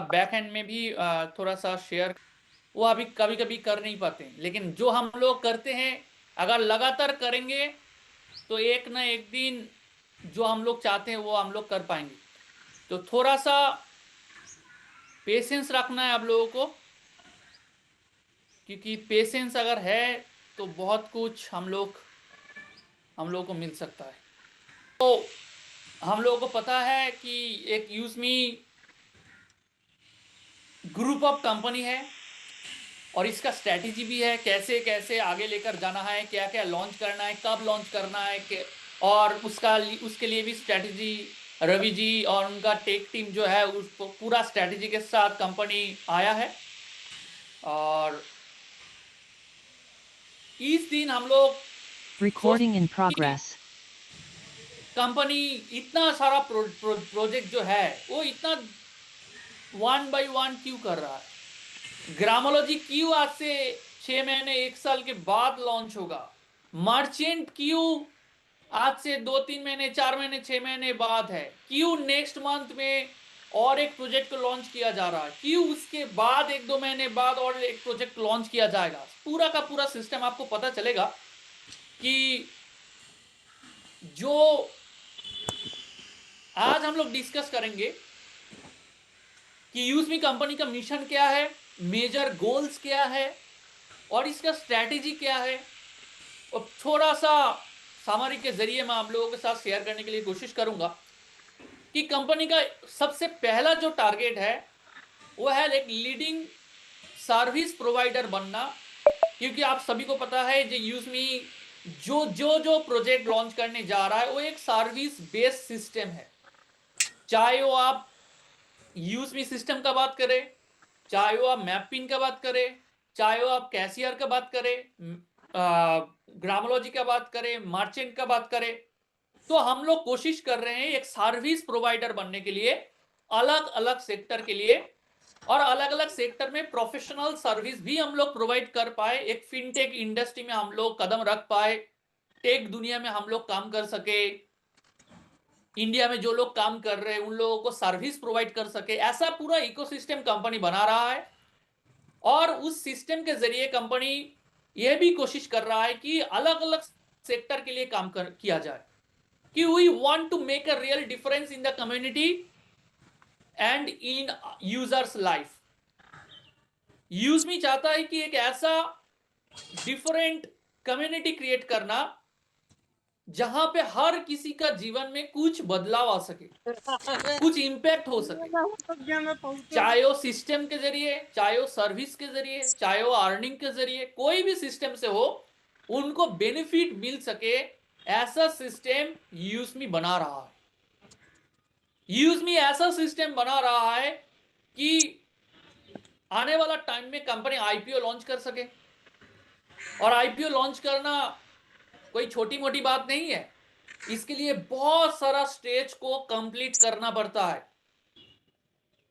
Back and में भी थोड़ा सा शेयर वो अभी कभी कभी कर नहीं पाते हैं, लेकिन जो हम लोग करते हैं अगर लगातार करेंगे तो एक ना एक दिन जो हम लोग चाहते हैं वो हम लोग कर पाएंगे। तो थोड़ा सा पेशेंस रखना है आप लोगों को, क्योंकि पेशेंस अगर है तो बहुत कुछ हम लोग को मिल सकता है। तो हम लोगों को पता है कि एक यूजमी ग्रुप ऑफ कंपनी है और इसका स्ट्रैटेजी भी है, कैसे कैसे आगे लेकर जाना है, क्या क्या लॉन्च करना है, कब लॉन्च करना है, और उसके लिए भी स्ट्रैटेजी रवि जी और उनका टेक टीम जो है उसको पूरा स्ट्रैटेजी के साथ कंपनी आया है। और इस दिन हम लोग Recording in progress. कंपनी इतना सारा प्रोजेक्ट जो है वो इतना 1 by 1 क्यों कर रहा है। ग्रामोलॉजी क्यों आज से 6 महीने 1 साल के बाद लॉन्च होगा। मर्चेंट क्यों आज से 2-3 महीने 4 महीने 6 महीने बाद है। क्यों नेक्स्ट मंथ में और एक प्रोजेक्ट को लॉन्च किया जा रहा है। क्यों उसके बाद 1-2 महीने बाद और एक प्रोजेक्ट लॉन्च किया जाएगा। पूरा का पूरा सिस्टम आपको पता चलेगा कि जो आज हम लोग डिस्कस करेंगे कि यूजमी कंपनी का मिशन क्या है, मेजर गोल्स क्या है और इसका स्ट्रैटेजी क्या है। और थोड़ा सा समरी के जरिए मैं आप लोगों के साथ शेयर करने के लिए कोशिश करूंगा कि कंपनी का सबसे पहला जो टारगेट है वो है एक लीडिंग सर्विस प्रोवाइडर बनना। क्योंकि आप सभी को पता है जो यूजमी जो प्रोजेक्ट लॉन्च करने जा रहा है वो एक सर्विस बेस्ड सिस्टम है। चाहे वो आप यूजमी सिस्टम का बात करें, चाहे वो आप मैपिंग का बात करें, चाहे वो आप कैशियर का बात करें, ग्रामोलॉजी का बात करें, मर्चेंट का बात करें, तो हम लोग कोशिश कर रहे हैं एक सर्विस प्रोवाइडर बनने के लिए अलग अलग सेक्टर के लिए, और अलग अलग सेक्टर में प्रोफेशनल सर्विस भी हम लोग प्रोवाइड कर पाए। एक फिनटेक इंडस्ट्री में हम लोग कदम रख पाए, टेक दुनिया में हम लोग काम कर सके, इंडिया में जो लोग काम कर रहे हैं उन लोगों को सर्विस प्रोवाइड कर सके। ऐसा पूरा इकोसिस्टम कंपनी बना रहा है और उस सिस्टम के जरिए कंपनी यह भी कोशिश कर रहा है कि अलग अलग सेक्टर के लिए काम किया जाए कि we want to make a real difference in the community and in users life. Use me चाहता है कि एक ऐसा डिफरेंट कम्युनिटी क्रिएट करना जहां पे हर किसी का जीवन में कुछ बदलाव आ सके, कुछ इंपैक्ट हो सके, चाहे वो सिस्टम के जरिए, चाहे वो सर्विस के जरिए, चाहे वो अर्निंग के जरिए, कोई भी सिस्टम से हो उनको बेनिफिट मिल सके। ऐसा सिस्टम यूजमी बना रहा है। यूजमी ऐसा सिस्टम बना रहा है कि आने वाला टाइम में कंपनी आईपीओ लॉन्च कर सके। और आईपीओ लॉन्च करना कोई छोटी मोटी बात नहीं है, इसके लिए बहुत सारा स्टेज को कंप्लीट करना पड़ता है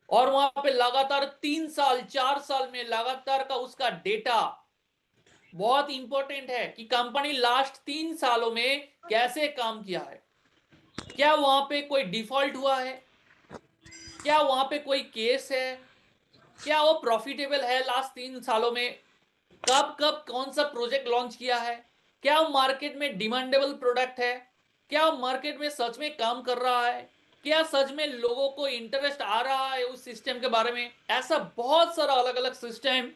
और वहां पे लगातार 3 साल 4 साल में लगातार का उसका डेटा बहुत इंपॉर्टेंट है कि कंपनी लास्ट 3 सालों में कैसे काम किया है। क्या वहां पे कोई डिफॉल्ट हुआ है, क्या वहां पे कोई केस है, क्या वो प्रॉफिटेबल है लास्ट 3 सालों में, कब कब कौन सा प्रोजेक्ट लॉन्च किया है, क्या वो मार्केट में डिमांडेबल प्रोडक्ट है, क्या वो मार्केट में सच में काम कर रहा है, क्या सच में लोगों को इंटरेस्ट आ रहा है उस सिस्टम के बारे में। ऐसा बहुत सारा अलग अलग सिस्टम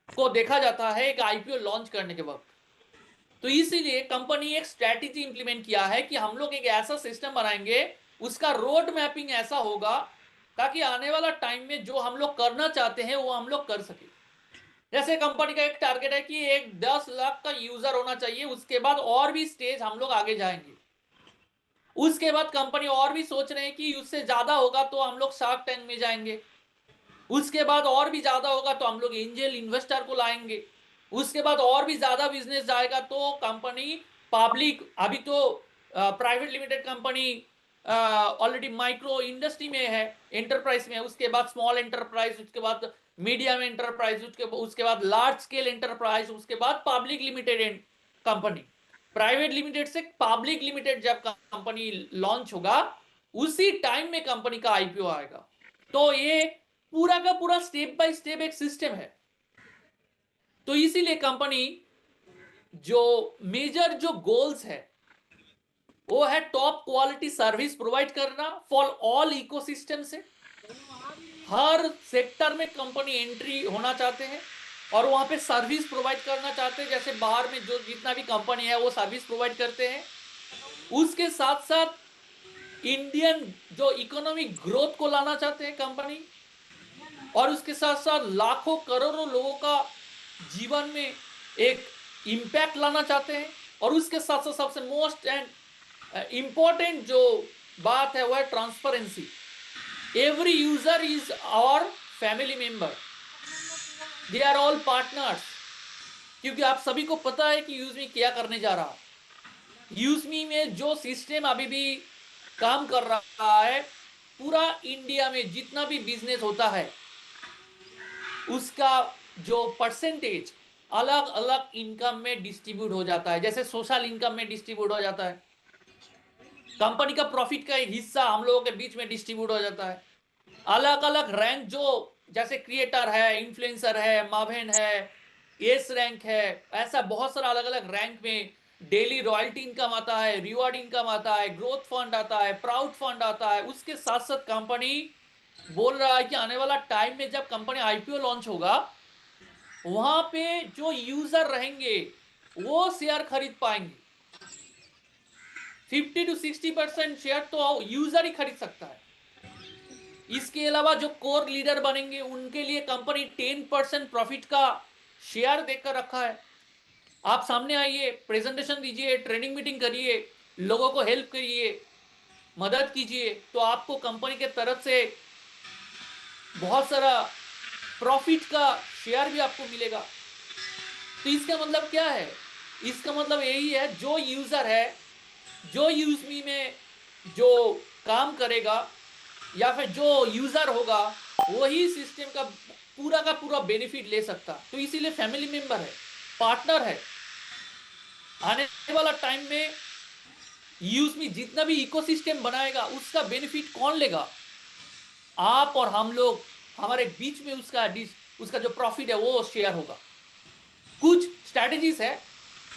को देखा जाता है एक आईपीओ लॉन्च करने के वक्त। तो इसीलिए कंपनी एक स्ट्रैटेजी इंप्लीमेंट किया है कि हम लोग एक ऐसा सिस्टम बनाएंगे, उसका रोड मैपिंग ऐसा होगा ताकि आने वाला टाइम में जो हम लोग करना चाहते हैं वो हम लोग कर सके। जैसे कंपनी का एक टारगेट है कि एक 10 लाख का यूजर होना चाहिए, उसके बाद और भी स्टेज हम लोग आगे जाएंगे। उसके बाद कंपनी और भी सोच रहे हैं कि उससे ज्यादा होगा तो हम लोग शार्क टैंक में जाएंगे। उसके बाद और भी ज्यादा होगा तो हम लोग एंजल इन्वेस्टर को लाएंगे। उसके बाद और भी ज्यादा बिजनेस जाएगा तो कंपनी पब्लिक, अभी तो private limited company already micro industry में है, एंटरप्राइज में है, उसके बाद स्मॉल एंटरप्राइज, उसके बाद मीडियम एंटरप्राइज, उसके बाद लार्ज स्केल एंटरप्राइज, उसके बाद public limited company. Private limited से पब्लिक लिमिटेड जब कंपनी लॉन्च होगा उसी टाइम में कंपनी का आईपीओ आएगा। तो ये पूरा का पूरा स्टेप बाय स्टेप एक सिस्टम है। तो इसीलिए कंपनी जो मेजर जो गोल्स है वो है टॉप क्वालिटी सर्विस प्रोवाइड करना फॉर ऑल इकोसिस्टम से। हर सेक्टर में कंपनी एंट्री होना चाहते हैं और वहां पे सर्विस प्रोवाइड करना चाहते हैं, जैसे बाहर में जो जितना भी कंपनी है वो सर्विस प्रोवाइड करते हैं। उसके साथ साथ इंडियन जो इकोनॉमिक ग्रोथ को लाना चाहते हैं कंपनी, और उसके साथ साथ लाखों करोड़ों लोगों का जीवन में एक इंपैक्ट लाना चाहते हैं। और उसके साथ साथ सबसे मोस्ट एंड इंपॉर्टेंट जो बात है वो है transparency. Every user is our family member, they are all partners. क्योंकि आप सभी को पता है कि यूजमी क्या करने जा रहा है। यूजमी में जो सिस्टम अभी भी काम कर रहा है, पूरा इंडिया में जितना भी बिजनेस होता है उसका जो परसेंटेज अलग अलग इनकम में डिस्ट्रीब्यूट हो जाता है, जैसे सोशल इनकम में डिस्ट्रीब्यूट हो जाता है, कंपनी का प्रॉफिट का एक हिस्सा हम लोगों के बीच में डिस्ट्रीब्यूट हो जाता है। अलग अलग रैंक जो जैसे क्रिएटर है, इन्फ्लुएंसर है, मावेन है, एस रैंक है, ऐसा बहुत सारा अलग अलग रैंक में डेली रॉयल्टी इनकम आता है, रिवॉर्ड इनकम आता है, ग्रोथ फंड आता है, प्राउड फंड आता है। उसके साथ साथ कंपनी बोल रहा है कि आने वाला टाइम में जब कंपनी आईपीओ लॉन्च होगा वहां पे जो यूजर रहेंगे वो शेयर खरीद पाएंगे। 50 to 60% शेयर तो यूजर ही खरीद सकता है। इसके अलावा जो कोर लीडर बनेंगे उनके लिए कंपनी 10% प्रॉफिट का शेयर देकर रखा है। आप सामने आइए, प्रेजेंटेशन दीजिए, ट्रेनिंग मीटिंग करिए, लोगों को हेल्प करिए, मदद कीजिए, तो आपको कंपनी के तरफ से बहुत सारा प्रॉफिट का शेयर भी आपको मिलेगा। तो इसका मतलब क्या है? इसका मतलब यही है, जो यूजर है, जो यूजमी में जो काम करेगा या फिर जो यूजर होगा वही सिस्टम का पूरा बेनिफिट ले सकता। तो इसीलिए फैमिली मेंबर है, पार्टनर है। आने वाला टाइम में यूजमी जितना भी इकोसिस्टम बनाएगा उसका बेनिफिट कौन लेगा? आप और हम लोग, हमारे बीच में उसका जो प्रॉफिट है वो शेयर होगा। कुछ स्ट्रैटेजीज है,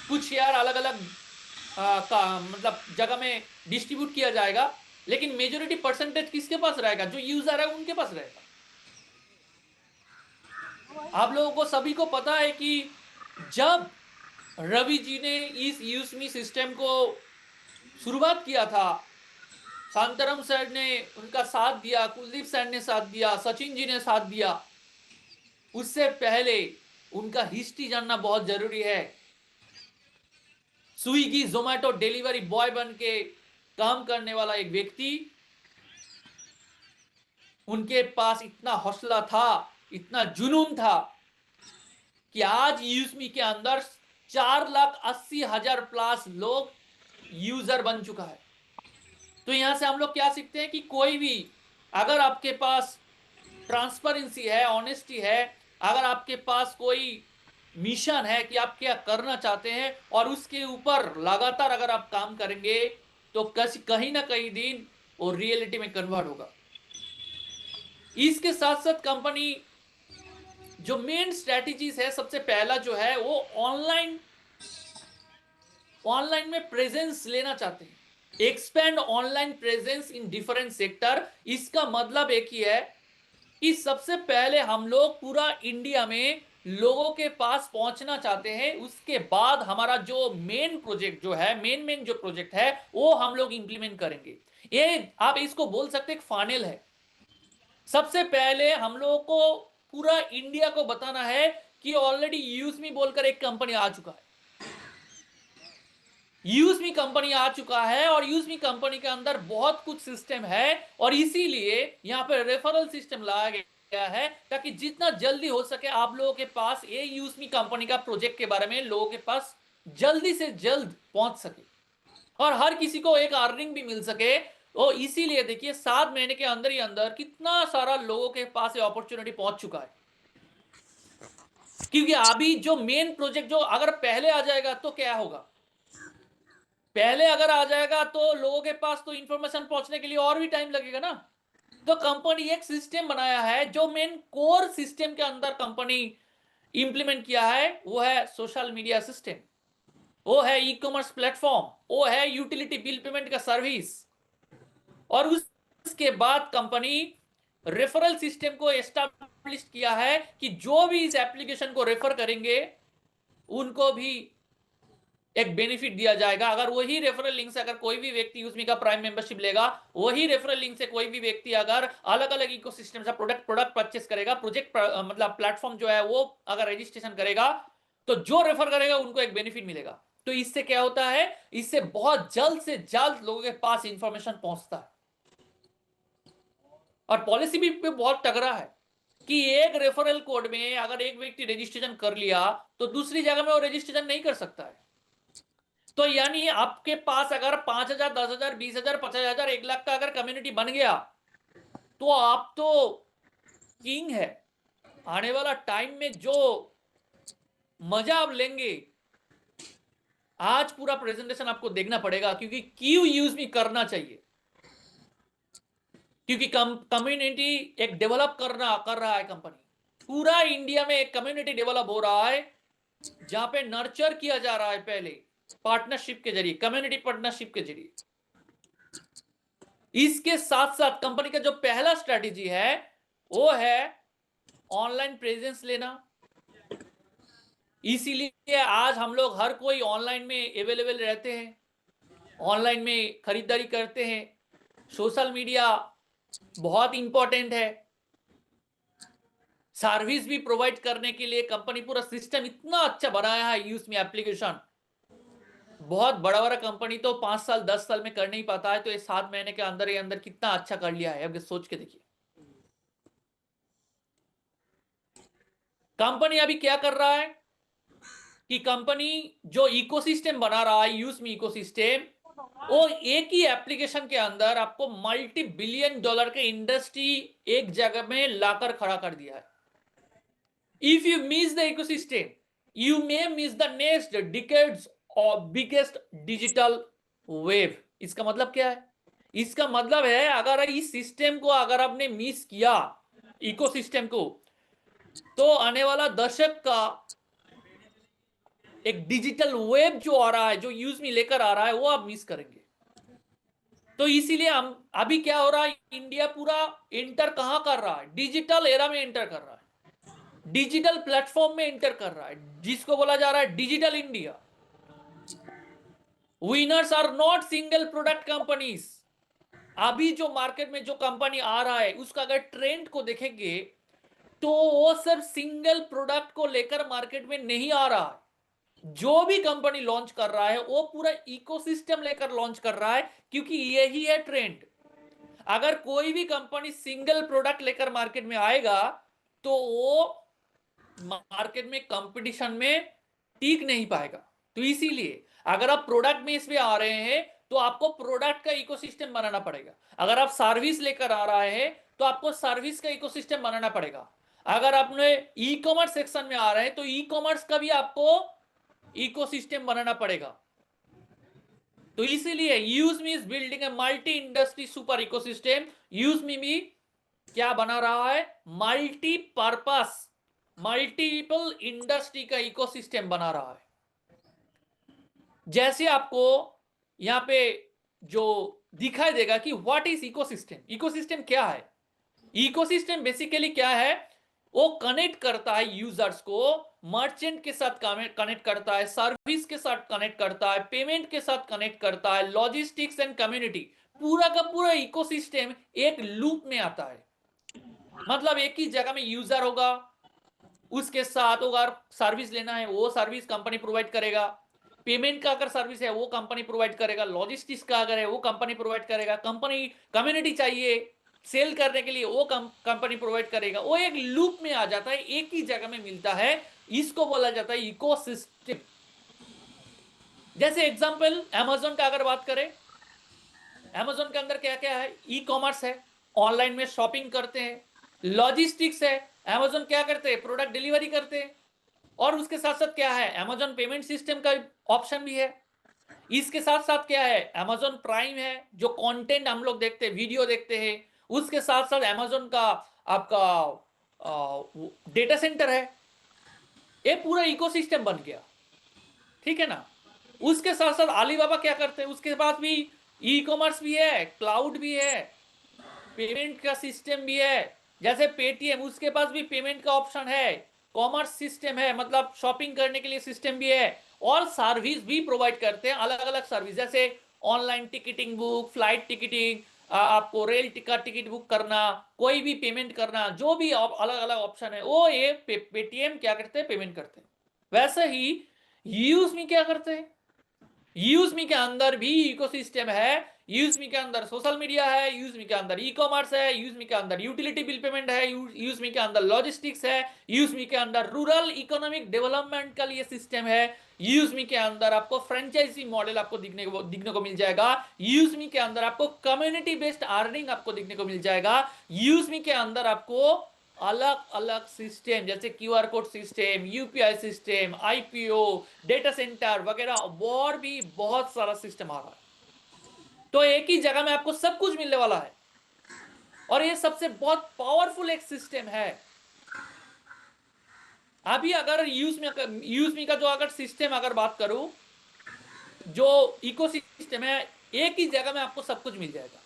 कुछ शेयर अलग अलग का मतलब जगह में डिस्ट्रीब्यूट किया जाएगा, लेकिन मेजोरिटी परसेंटेज किसके पास रहेगा? जो यूजर है उनके पास रहेगा। आप लोगों को सभी को पता है कि जब रवि जी ने इस यूजमी सिस्टम को शुरुआत किया था, शांताराम सर ने उनका साथ दिया, कुलदीप सर ने साथ दिया, सचिन जी ने साथ दिया। उससे पहले उनका हिस्ट्री जानना बहुत जरूरी है। स्विगी जोमेटो डिलीवरी बॉय बन के काम करने वाला एक व्यक्ति, उनके पास इतना हौसला था, इतना जुनून था कि आज यूजमी के अंदर 4,80,000 प्लस लोग यूजर बन चुका है। तो यहां से हम लोग क्या सीखते हैं कि कोई भी, अगर आपके पास ट्रांसपेरेंसी है, ऑनेस्टी है, अगर आपके पास कोई मिशन है कि आप क्या करना चाहते हैं और उसके ऊपर लगातार अगर आप काम करेंगे तो कहीं ना कहीं दिन वो रियलिटी में कन्वर्ट होगा। इसके साथ साथ कंपनी जो मेन स्ट्रेटजीज है, सबसे पहला जो है वो ऑनलाइन में प्रेजेंस लेना चाहते हैं, expand online presence in different sector. इसका मतलब एक ही है कि सबसे पहले हम लोग पूरा इंडिया में लोगों के पास पहुंचना चाहते हैं। उसके बाद हमारा जो मेन प्रोजेक्ट जो है, मेन जो प्रोजेक्ट है वो हम लोग इंप्लीमेंट करेंगे। ये आप इसको बोल सकते हैं फाइनल है। सबसे पहले हम लोगों को पूरा इंडिया को बताना है कि ऑलरेडी यूजमी बोलकर एक कंपनी आ चुका है, यूजमी कंपनी आ चुका है, और यूजमी कंपनी के अंदर बहुत कुछ सिस्टम है, और इसीलिए यहां पर रेफरल सिस्टम लाया गया है ताकि जितना जल्दी हो सके आप लोगों के पास ये यूजमी कंपनी का प्रोजेक्ट के बारे में लोगों के पास जल्दी से जल्द पहुंच सके और हर किसी को एक अर्निंग भी मिल सके। और इसीलिए देखिए 7 महीने के अंदर ही अंदर कितना सारा लोगों के पास ये अपॉर्चुनिटी पहुंच चुका है। क्योंकि अभी जो मेन प्रोजेक्ट जो अगर पहले आ जाएगा तो क्या होगा, पहले अगर आ जाएगा तो लोगों के पास तो इंफॉर्मेशन पहुंचने के लिए और भी टाइम लगेगा ना। तो कंपनी एक सिस्टम बनाया है, जो मेन कोर सिस्टम के अंदर कंपनी इंप्लीमेंट किया है, वो है सोशल मीडिया सिस्टम, वो है ई कॉमर्स प्लेटफॉर्म, वो है यूटिलिटी बिल पेमेंट का सर्विस। और उसके बाद कंपनी रेफरल सिस्टम को एस्टैब्लिश किया है कि जो भी इस एप्लीकेशन को रेफर करेंगे उनको भी एक बेनिफिट दिया जाएगा। अगर वही रेफरल लिंक से अगर कोई भी व्यक्ति यूज़मी का प्राइम मेंबरशिप लेगा, वही रेफरल लिंक से कोई भी व्यक्ति अगर अलग अलग इकोसिस्टम से प्रोडक्ट परचेस करेगा, प्रोजेक्ट मतलब प्लेटफॉर्म जो है वो अगर रजिस्ट्रेशन करेगा, तो जो रेफर करेगा उनको एक बेनिफिट मिलेगा। तो इससे क्या होता है, इससे बहुत जल्द से जल्द लोगों के पास इंफॉर्मेशन पहुंचता है। और पॉलिसी भी पे बहुत तगड़ा है कि एक रेफरल कोड में अगर एक व्यक्ति रजिस्ट्रेशन कर लिया तो दूसरी जगह में वो रजिस्ट्रेशन नहीं कर सकता है। तो यानी आपके पास अगर 5,000, 10,000, 20,000, 50,000, 1 लाख का अगर कम्युनिटी बन गया तो आप तो किंग है। आने वाला टाइम में जो मजा आप लेंगे, आज पूरा प्रेजेंटेशन आपको देखना पड़ेगा, क्योंकि क्यों यूज भी करना चाहिए, क्योंकि कम्युनिटी एक डेवलप कर रहा है कंपनी। पूरा इंडिया में एक कम्युनिटी डेवलप हो रहा है जहां पे नर्चर किया जा रहा है पहले पार्टनरशिप के जरिए, कम्युनिटी पार्टनरशिप के जरिए। इसके साथ साथ कंपनी का जो पहला स्ट्रेटेजी है वो है ऑनलाइन प्रेजेंस लेना। इसीलिए आज हम लोग हर कोई ऑनलाइन में अवेलेबल रहते हैं, ऑनलाइन में खरीदारी करते हैं। सोशल मीडिया बहुत इंपॉर्टेंट है। सर्विस भी प्रोवाइड करने के लिए कंपनी पूरा सिस्टम इतना अच्छा बनाया है, यूज में एप्लीकेशन। बहुत बड़ा बड़ा कंपनी तो 5 साल 10 साल में कर नहीं पाता है, तो ये 7 महीने के अंदर ही अंदर कितना अच्छा कर लिया है, अब सोच के देखिए। कंपनी अभी क्या कर रहा है कि कंपनी जो इकोसिस्टम बना रहा है, यूज मी इकोसिस्टम, वो एक ही एप्लीकेशन के अंदर आपको मल्टी बिलियन डॉलर के इंडस्ट्री एक जगह में लाकर खड़ा कर दिया है। If you miss the ecosystem, you may miss the next decades और बिगेस्ट डिजिटल वेव। इसका मतलब क्या है? इसका मतलब है अगर इस सिस्टम को अगर आपने मिस किया, इकोसिस्टम को, तो आने वाला दशक का एक डिजिटल वेब जो आ रहा है, जो यूज में लेकर आ रहा है, वो आप मिस करेंगे। तो इसीलिए हम अभी क्या हो रहा है, इंडिया पूरा इंटर कहां कर रहा है, डिजिटल एरा में इंटर कर रहा है, डिजिटल प्लेटफॉर्म में इंटर कर रहा है, जिसको बोला जा रहा है digital India. Winners are not single product companies. अभी जो मार्केट में जो कंपनी आ रहा है उसका अगर ट्रेंड को देखेंगे तो वो सिर्फ सिंगल प्रोडक्ट को लेकर मार्केट में नहीं आ रहा है। जो भी कंपनी लॉन्च कर रहा है वो पूरा इकोसिस्टम लेकर लॉन्च कर रहा है, क्योंकि यही है ट्रेंड। अगर कोई भी कंपनी सिंगल प्रोडक्ट लेकर मार्केट में आएगा तो वो मार्केट में कंपटीशन में टिक नहीं पाएगा। तो इसीलिए अगर आप प्रोडक्ट में इसमें आ रहे हैं तो आपको प्रोडक्ट का इकोसिस्टम बनाना पड़ेगा। अगर आप सर्विस लेकर आ रहे हैं तो आपको सर्विस का इकोसिस्टम बनाना पड़ेगा। अगर आपने ई कॉमर्स सेक्शन में आ रहे हैं तो ई कॉमर्स का भी आपको इकोसिस्टम बनाना पड़ेगा। तो इसीलिए use me is building a multi industry super ecosystem. Use me भी क्या बना रहा है, मल्टी पर्पस मल्टीपल इंडस्ट्री का इकोसिस्टम बना रहा है। जैसे आपको यहां पे जो दिखाई देगा कि व्हाट इज इकोसिस्टम, इकोसिस्टम क्या है। इकोसिस्टम बेसिकली क्या है, वो कनेक्ट करता है यूजर्स को, मर्चेंट के साथ कनेक्ट करता है, सर्विस के साथ कनेक्ट करता है, पेमेंट के साथ कनेक्ट करता है, लॉजिस्टिक्स एंड कम्युनिटी, पूरा का पूरा इकोसिस्टम एक लूप में आता है। मतलब एक ही जगह में यूजर होगा, उसके साथ अगर सर्विस लेना है वो सर्विस कंपनी प्रोवाइड करेगा, पेमेंट का अगर सर्विस है वो कंपनी प्रोवाइड करेगा, लॉजिस्टिक्स का अगर है वो कंपनी प्रोवाइड करेगा, कंपनी कम्युनिटी चाहिए सेल करने के लिए वो कंपनी प्रोवाइड करेगा। वो एक लूप में आ जाता है, एक ही जगह में मिलता है। इसको बोला जाता है इकोसिस्टम। जैसे एग्जांपल अमेज़न का अगर बात करें, अमेज़न के अंदर क्या क्या है, ई कॉमर्स है, ऑनलाइन में शॉपिंग करते हैं, लॉजिस्टिक्स है, अमेज़न क्या करते हैं, प्रोडक्ट डिलीवरी करते हैं, और उसके साथ साथ क्या है, अमेज़न पेमेंट सिस्टम का ऑप्शन भी है। इसके साथ साथ क्या है, अमेज़न प्राइम है, जो कंटेंट हम लोग देखते हैं, वीडियो देखते हैं, उसके साथ साथ अमेजोन का आपका डेटा सेंटर है, ये पूरा इकोसिस्टम बन गया, ठीक है ना। उसके साथ साथ अलीबाबा क्या करते हैं, उसके पास भी ई कॉमर्स भी है, क्लाउड भी है, पेमेंट का सिस्टम भी है, जैसे पेटीएम उसके पास भी पेमेंट का ऑप्शन है, कॉमर्स सिस्टम है, मतलब शॉपिंग करने के लिए सिस्टम भी है, और सर्विस भी प्रोवाइड करते हैं, अलग अलग सर्विस, जैसे online ticketing book, flight ticketing, आपको रेल टिकट बुक करना, कोई भी पेमेंट करना, जो भी अलग अलग ऑप्शन है वो ये पेटीएम क्या करते हैं, पेमेंट करते हैं। वैसे ही यूज़मी क्या करते हैं, यूज़मी के अंदर भी इकोसिस्टम है, यूज़मी के अंदर सोशल मीडिया है, यूज़मी के अंदर ई कॉमर्स है, यूज़मी के अंदर यूटिलिटी बिल पेमेंट है, यूज़मी के अंदर लॉजिस्टिक्स है, यूज़मी के अंदर रूरल इकोनॉमिक डेवलपमेंट का लिए सिस्टम है, यूज़मी के अंदर आपको फ्रेंचाइजी मॉडल आपको दिखने को मिल जाएगा, यूज़मी के अंदर आपको कम्युनिटी बेस्ड अर्निंग आपको दिखने को मिल जाएगा, यूज़मी के अंदर आपको अलग अलग सिस्टम जैसे QR code system, UPI system, IPO, data centre वगैरह और भी बहुत सारा सिस्टम आ रहा है। तो एक ही जगह में आपको सब कुछ मिलने वाला है, और ये सबसे बहुत पावरफुल एक सिस्टम है। अभी अगर यूज़मी का जो अगर सिस्टम अगर बात करूं, जो इकोसिस्टम है, एक ही जगह में आपको सब कुछ मिल जाएगा।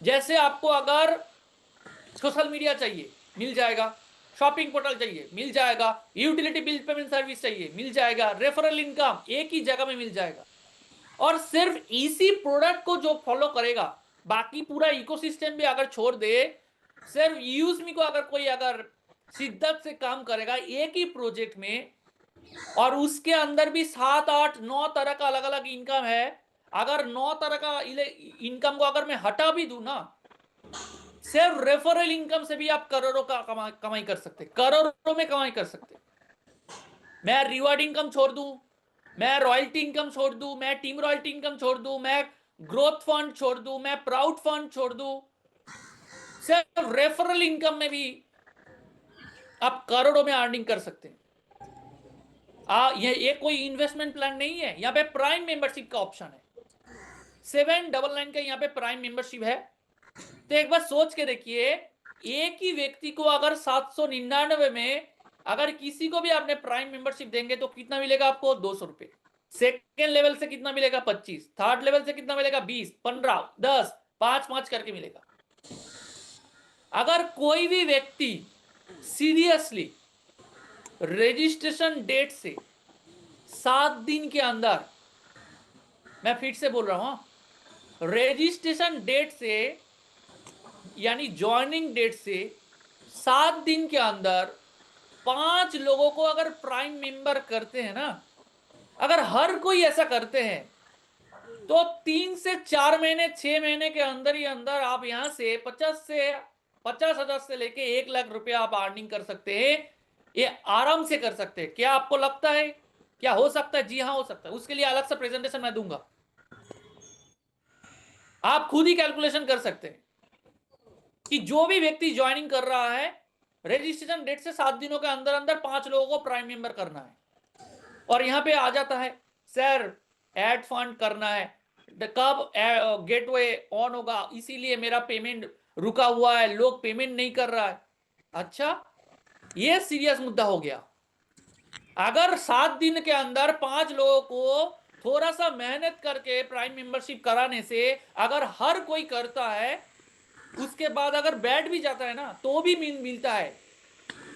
जैसे आपको अगर सोशल मीडिया चाहिए, मिल जाएगा, शॉपिंग पोर्टल चाहिए, मिल जाएगा, यूटिलिटी बिल पेमेंट सर्विस चाहिए, मिल जाएगा, रेफरल इनकम एक ही जगह में मिल जाएगा। और सिर्फ इसी प्रोडक्ट को जो फॉलो करेगा, बाकी पूरा इकोसिस्टम भी अगर छोड़ दे, सिर्फ यूज़मी को अगर कोई अगर शिद्दत से काम करेगा एक ही प्रोजेक्ट में, और उसके अंदर भी 7 8 9 तरह का अलग अलग इनकम है, अगर 9 तरह का इनकम को अगर मैं हटा भी दूं ना, सिर्फ रेफरल इनकम से भी आप करोड़ों का कमाई कर सकते, करोड़ों में कमाई कर सकते। मैं रिवॉर्ड इनकम छोड़ दूं, मैं रॉयल्टी इनकम छोड़ दूं, मैं टीम रॉयल्टी इनकम छोड़ दूं, मैं ग्रोथ फंड छोड़ दूं, मैं प्राउड फंड छोड़ दूं, सिर्फ रेफरल इनकम में भी आप करोड़ों में अर्निंग कर सकते हैं। ये कोई इन्वेस्टमेंट प्लान नहीं है, यहाँ पे प्राइम मेंबरशिप का ऑप्शन है, 799 का यहाँ पे प्राइम मेंबरशिप है। तो एक बार सोच के देखिए, एक ही व्यक्ति को अगर 799 में अगर किसी को भी आपने प्राइम मेंबरशिप देंगे तो कितना मिलेगा आपको, 200 रुपए। सेकेंड लेवल से कितना मिलेगा, 25, थर्ड लेवल से कितना मिलेगा, 20, 15, 10, 5 करके मिलेगा। अगर कोई भी व्यक्ति सीरियसली रजिस्ट्रेशन डेट से 7 दिन के अंदर, मैं फिर से बोल रहा हूं, रजिस्ट्रेशन डेट से यानी ज्वाइनिंग डेट से 7 दिन के अंदर 5 लोगों को अगर प्राइम मेंबर करते हैं ना, अगर हर कोई ऐसा करते हैं, तो 3 से 4 महीने 6 महीने के अंदर ही अंदर आप यहां से 50,000 से लेके 1 लाख रुपया आप अर्निंग कर सकते हैं, ये आराम से कर सकते हैं। क्या आपको लगता है, क्या हो सकता है? जी हाँ, हो सकता है। उसके लिए अलग से प्रेजेंटेशन मैं दूंगा, आप खुद ही कैलकुलेशन कर सकते हैं कि जो भी व्यक्ति ज्वाइनिंग कर रहा है, रजिस्ट्रेशन डेट से 7 दिनों के अंदर अंदर 5 लोगों को प्राइम मेंबर करना है। और यहां पे आ जाता है, सर एड फंड करना है, कब गेटवे ऑन होगा, इसीलिए मेरा पेमेंट रुका हुआ है, लोग पेमेंट नहीं कर रहा है। अच्छा, ये सीरियस मुद्दा हो गया। अगर 7 दिन के अंदर 5 लोगों को थोड़ा सा मेहनत करके प्राइम मेंबरशिप कराने से अगर हर कोई करता है, उसके बाद अगर बैठ भी जाता है ना, तो भी मिलता है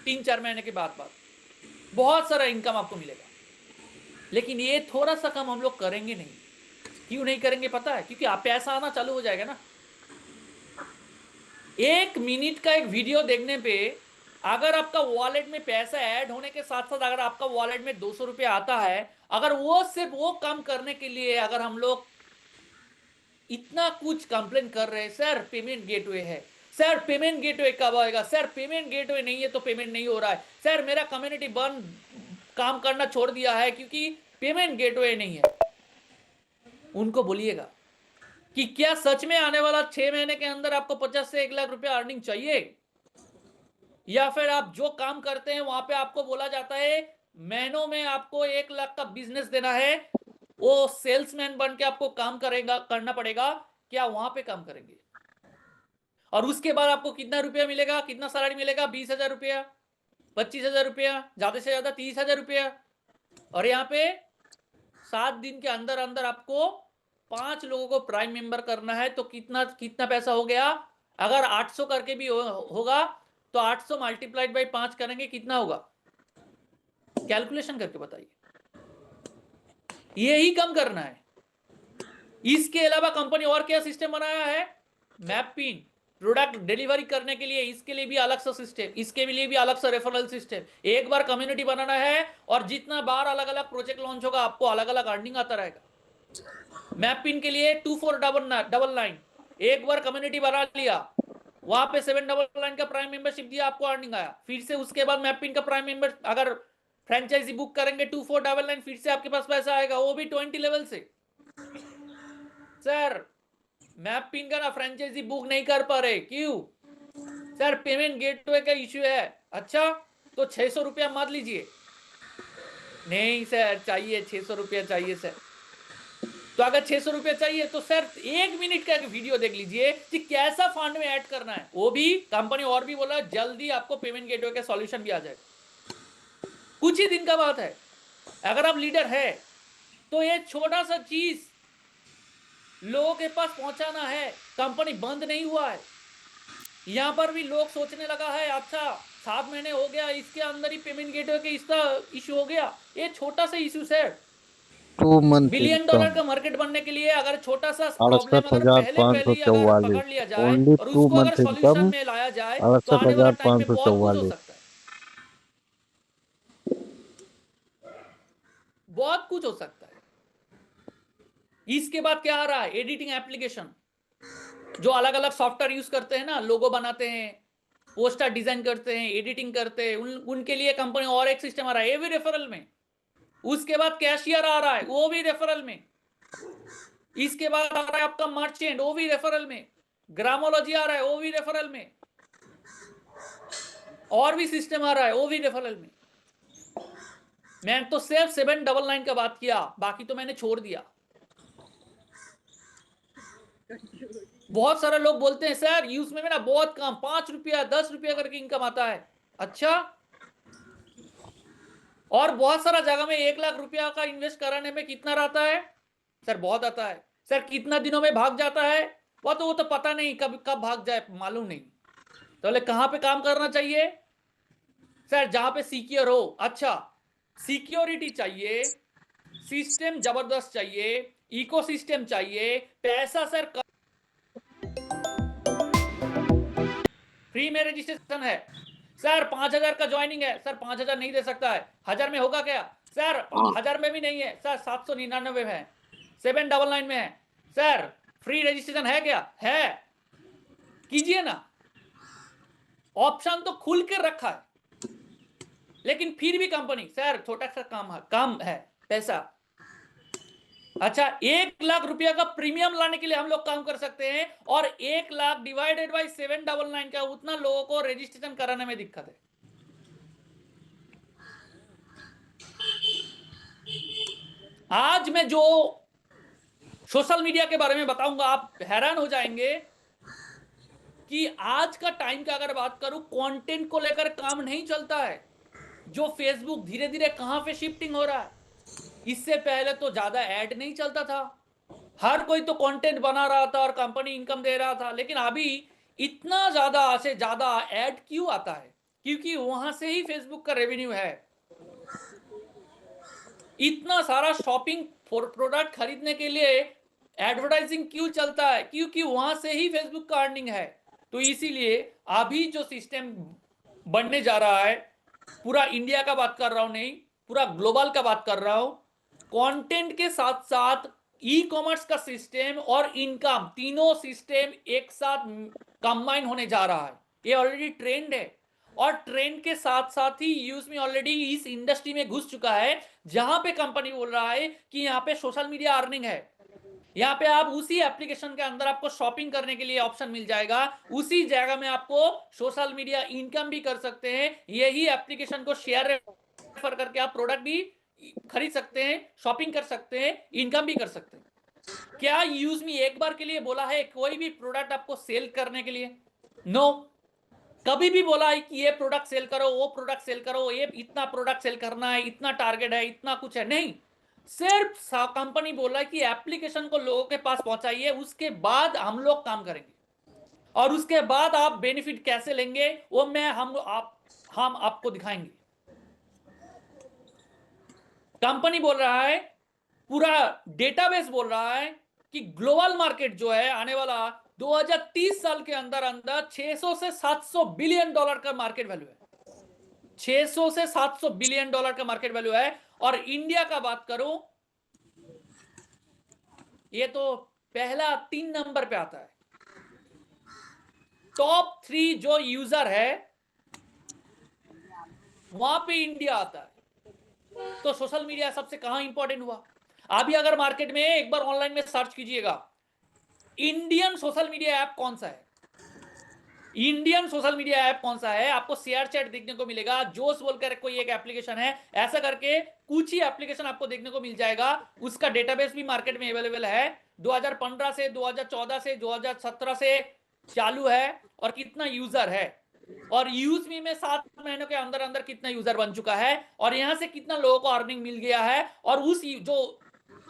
3-4 महीने के बाद बहुत सारा इनकम आपको मिलेगा। लेकिन ये थोड़ा सा कम हम लोग करेंगे नहीं। क्यों नहीं करेंगे पता है? क्योंकि आप पैसा आना चालू हो जाएगा ना। 1 मिनट का एक वीडियो देखने पे अगर आपका वॉलेट में पैसा ऐड होने के साथ साथ अगर आपका वॉलेट में 200 रुपये आता है, अगर वो सिर्फ वो काम करने के लिए अगर हम लोग इतना कुछ कंप्लेन कर रहे हैं, सर पेमेंट गेटवे है, सर पेमेंट गेटवे कब आएगा, सर पेमेंट गेटवे नहीं है तो पेमेंट नहीं हो रहा है, सर मेरा कम्युनिटी बंद काम करना छोड़ दिया है क्योंकि पेमेंट गेटवे नहीं है। उनको बोलिएगा कि क्या सच में आने वाला 6 महीने के अंदर आपको 50 से 1 लाख रुपया अर्निंग चाहिए, या फिर आप जो काम करते हैं वहां पे आपको बोला जाता है महीनों में आपको 1 लाख का बिजनेस देना है, वो सेल्समैन बन के आपको काम करना पड़ेगा, क्या वहां पे काम करेंगे? और उसके बाद आपको कितना रुपया मिलेगा, कितना सैलरी मिलेगा? 20,000 रुपया, 25,000 रुपया, ज्यादा से ज्यादा 30,000 रुपया। और यहाँ पे 7 दिन के अंदर अंदर आपको 5 लोगों को प्राइम मेंबर करना है, तो कितना कितना पैसा हो गया? अगर 800 करके भी होगा तो 800 मल्टीप्लाइड बाई 5 करेंगे, कितना होगा? कैलकुलेशन करके बताइए। यही कम करना है। इसके अलावा कंपनी और क्या सिस्टम बनाया है? मैपिंग, प्रोडक्ट डिलीवरी करने के लिए इसके लिए भी अलग सा सिस्टम, इसके लिए भी अलग सा रेफरल सिस्टम। एक बार कम्युनिटी बनाना है और जितना बार अलग अलग प्रोजेक्ट लॉन्च होगा आपको अलग अलग अर्निंग आता रहेगा। मैपिंग के लिए 2499, एक बार कम्युनिटी बना लिया, वहां पे 799 का प्राइम मेंबरशिप दिया, आपको अर्निंग आया। फिर से उसके बाद मैपिंग का प्राइम मेंबर, अगर फ्रेंचाइजी बुक करेंगे 2499, फिर से आपके पास पैसा आएगा, वो भी 20 लेवल से। सर मैपिंग का ना फ्रेंचाइजी बुक नहीं कर पा रहे, क्यों? सर पेमेंट गेटवे का इश्यू है। अच्छा, तो 600 रुपया मत लीजिए। नहीं सर चाहिए, 600 रुपया चाहिए सर। तो अगर 600 रुपया चाहिए तो सर 1 मिनट का एक वीडियो देख लीजिए कि कैसा फंड में ऐड करना है। वो भी कंपनी और भी बोला जल्दी आपको पेमेंट गेटवे का सॉल्यूशन भी आ जाएगा। कुछ ही दिन का बात है। अगर आप लीडर है तो ये छोटा सा चीज लोगों के पास पहुंचाना है। कंपनी बंद नहीं हुआ है, यहां पर भी लोग सोचने लगा है अच्छा 7 महीने हो गया, इसके अंदर ही पेमेंट गेटवे के इसका इश्यू हो गया। ये छोटा सा issue sir, 2 month billion income dollar का मार्केट बनने के लिए अगर छोटा सा प्रॉब्लम अगर पहले ही अगर 68,544 पकड़ लिया जाए only और 2 उसको अगर month सॉल्यूशन income में लाया जाए तो आने वाला टाइम में बहुत कुछ हो 68,544 सकता है, बहुत कुछ हो सकता है। इसके बाद क्या आ रहा है? एडिटिंग एप्लीकेशन, जो अलग अलग सॉफ्टवेयर यूज करते हैं ना, लोगो बनाते हैं, पोस्टर डिजाइन करते हैं, एडिटिंग करते हैं, उनके लिए कंपनी और एक सिस्टम आ रहा है, ये भी रेफरल में। उसके बाद कैशियर आ रहा है, वो भी रेफरल में। इसके बाद आ रहा है आपका मर्चेंट, वो भी रेफरल में। ग्रामोलॉजी आ रहा है, वो भी रेफरल में। और भी सिस्टम आ रहा है, वो भी रेफरल में। मैं तो सिर्फ 799 का बात किया, बाकी तो मैंने छोड़ दिया। बहुत सारे लोग बोलते हैं सर यूज में ना बहुत कम, 5 रुपया 10 रुपया करके इनकम आता है। अच्छा, और बहुत सारा जगह में 1 लाख रुपया का इन्वेस्ट कराने में कितना रहता है? सर बहुत आता है। सर कितना दिनों में भाग जाता है? वो तो पता नहीं, कब कब भाग जाए मालूम नहीं। तो बोले कहां पे काम करना चाहिए? सर जहां पे सिक्योर हो। अच्छा, सिक्योरिटी चाहिए, सिस्टम जबरदस्त चाहिए, इकोसिस्टम चाहिए, पैसा सर फ्री में रजिस्ट्रेशन है। सर 5,000 का ज्वाइनिंग है। सर 5,000 नहीं दे सकता है, 1,000 में होगा क्या? सर 1,000 में भी नहीं है सर, 799 में है, 799 में है। सर फ्री रजिस्ट्रेशन है क्या? है, कीजिए ना। ऑप्शन तो खुल के रखा है, लेकिन फिर भी कंपनी सर छोटा सा काम है पैसा। अच्छा, 1 लाख रुपया का प्रीमियम लाने के लिए हम लोग काम कर सकते हैं, और 1 लाख डिवाइडेड बाई 799 का उतना लोगों को रजिस्ट्रेशन कराने में दिक्कत है। आज मैं जो सोशल मीडिया के बारे में बताऊंगा आप हैरान हो जाएंगे कि आज का टाइम का अगर बात करूं, कंटेंट को लेकर काम नहीं चलता है। जो फेसबुक धीरे धीरे कहां पे शिफ्टिंग हो रहा है, इससे पहले तो ज्यादा ऐड नहीं चलता था, हर कोई तो कंटेंट बना रहा था और कंपनी इनकम दे रहा था। लेकिन अभी इतना ज्यादा से ज्यादा ऐड क्यों आता है? क्योंकि वहां से ही फेसबुक का रेवेन्यू है। इतना सारा शॉपिंग प्रोडक्ट खरीदने के लिए एडवर्टाइजिंग क्यों चलता है? क्योंकि वहां से ही फेसबुक का अर्निंग है। तो इसीलिए अभी जो सिस्टम बनने जा रहा है, पूरा इंडिया का बात कर रहा हूं, नहीं पूरा ग्लोबल का बात कर रहा हूं, कंटेंट के साथ साथ ई कॉमर्स का सिस्टम और इनकम, तीनों सिस्टम एक साथ कंबाइन होने जा रहा है। ये ऑलरेडी ट्रेंड है, और ट्रेंड के साथ साथ ही यूज में ऑलरेडी इस इंडस्ट्री में घुस चुका है, जहां पे कंपनी बोल रहा है कि यहां पे सोशल मीडिया अर्निंग है। यहां पे आप उसी एप्लीकेशन के अंदर आपको शॉपिंग करने के लिए ऑप्शन मिल जाएगा, उसी जगह में आपको सोशल मीडिया इनकम भी कर सकते हैं। यही एप्लीकेशन को शेयर रेफर करके आप प्रोडक्ट भी खरीद सकते हैं, शॉपिंग कर सकते हैं, इनकम भी कर सकते हैं। क्या यूज मी एक बार के लिए बोला है कोई भी प्रोडक्ट आपको सेल करने के लिए? नो, कभी भी बोला है कि ये प्रोडक्ट सेल करो, वो प्रोडक्ट सेल करो, ये इतना प्रोडक्ट सेल करना है, इतना टारगेट है, इतना कुछ है, नहीं। सिर्फ कंपनी बोला है कि एप्लीकेशन को लोगों के पास पहुंचाइए, उसके बाद हम लोग काम करेंगे, और उसके बाद आप बेनिफिट कैसे लेंगे वो हम आपको दिखाएंगे। कंपनी बोल रहा है, पूरा डेटाबेस बोल रहा है कि ग्लोबल मार्केट जो है आने वाला 2030 साल के अंदर अंदर 600 से 700 बिलियन डॉलर का मार्केट वैल्यू है। 600 से 700 बिलियन डॉलर का मार्केट वैल्यू है। और इंडिया का बात करूं, ये तो पहला 3 नंबर पे आता है। टॉप 3 जो यूजर है वहां पे इंडिया आता है। तो सोशल मीडिया सबसे कहां इंपॉर्टेंट हुआ? अभी अगर मार्केट में एक बार ऑनलाइन में सर्च कीजिएगा, इंडियन सोशल मीडिया ऐप कौन सा है, इंडियन सोशल मीडिया ऐप कौन सा है, आपको शेयर चैट देखने को मिलेगा, जोश बोलकर कोई एक एप्लीकेशन है, ऐसा करके कुछ ही एप्लीकेशन आपको देखने को मिल जाएगा। उसका डेटाबेस भी मार्केट में अवेलेबल है। 2015 से 2014 से 2017 से चालू है, और कितना यूजर है, और यूजमी में 7 महीनों के अंदर अंदर कितना यूजर बन चुका है, और यहां से कितना लोगों को अर्निंग मिल गया है। और उस जो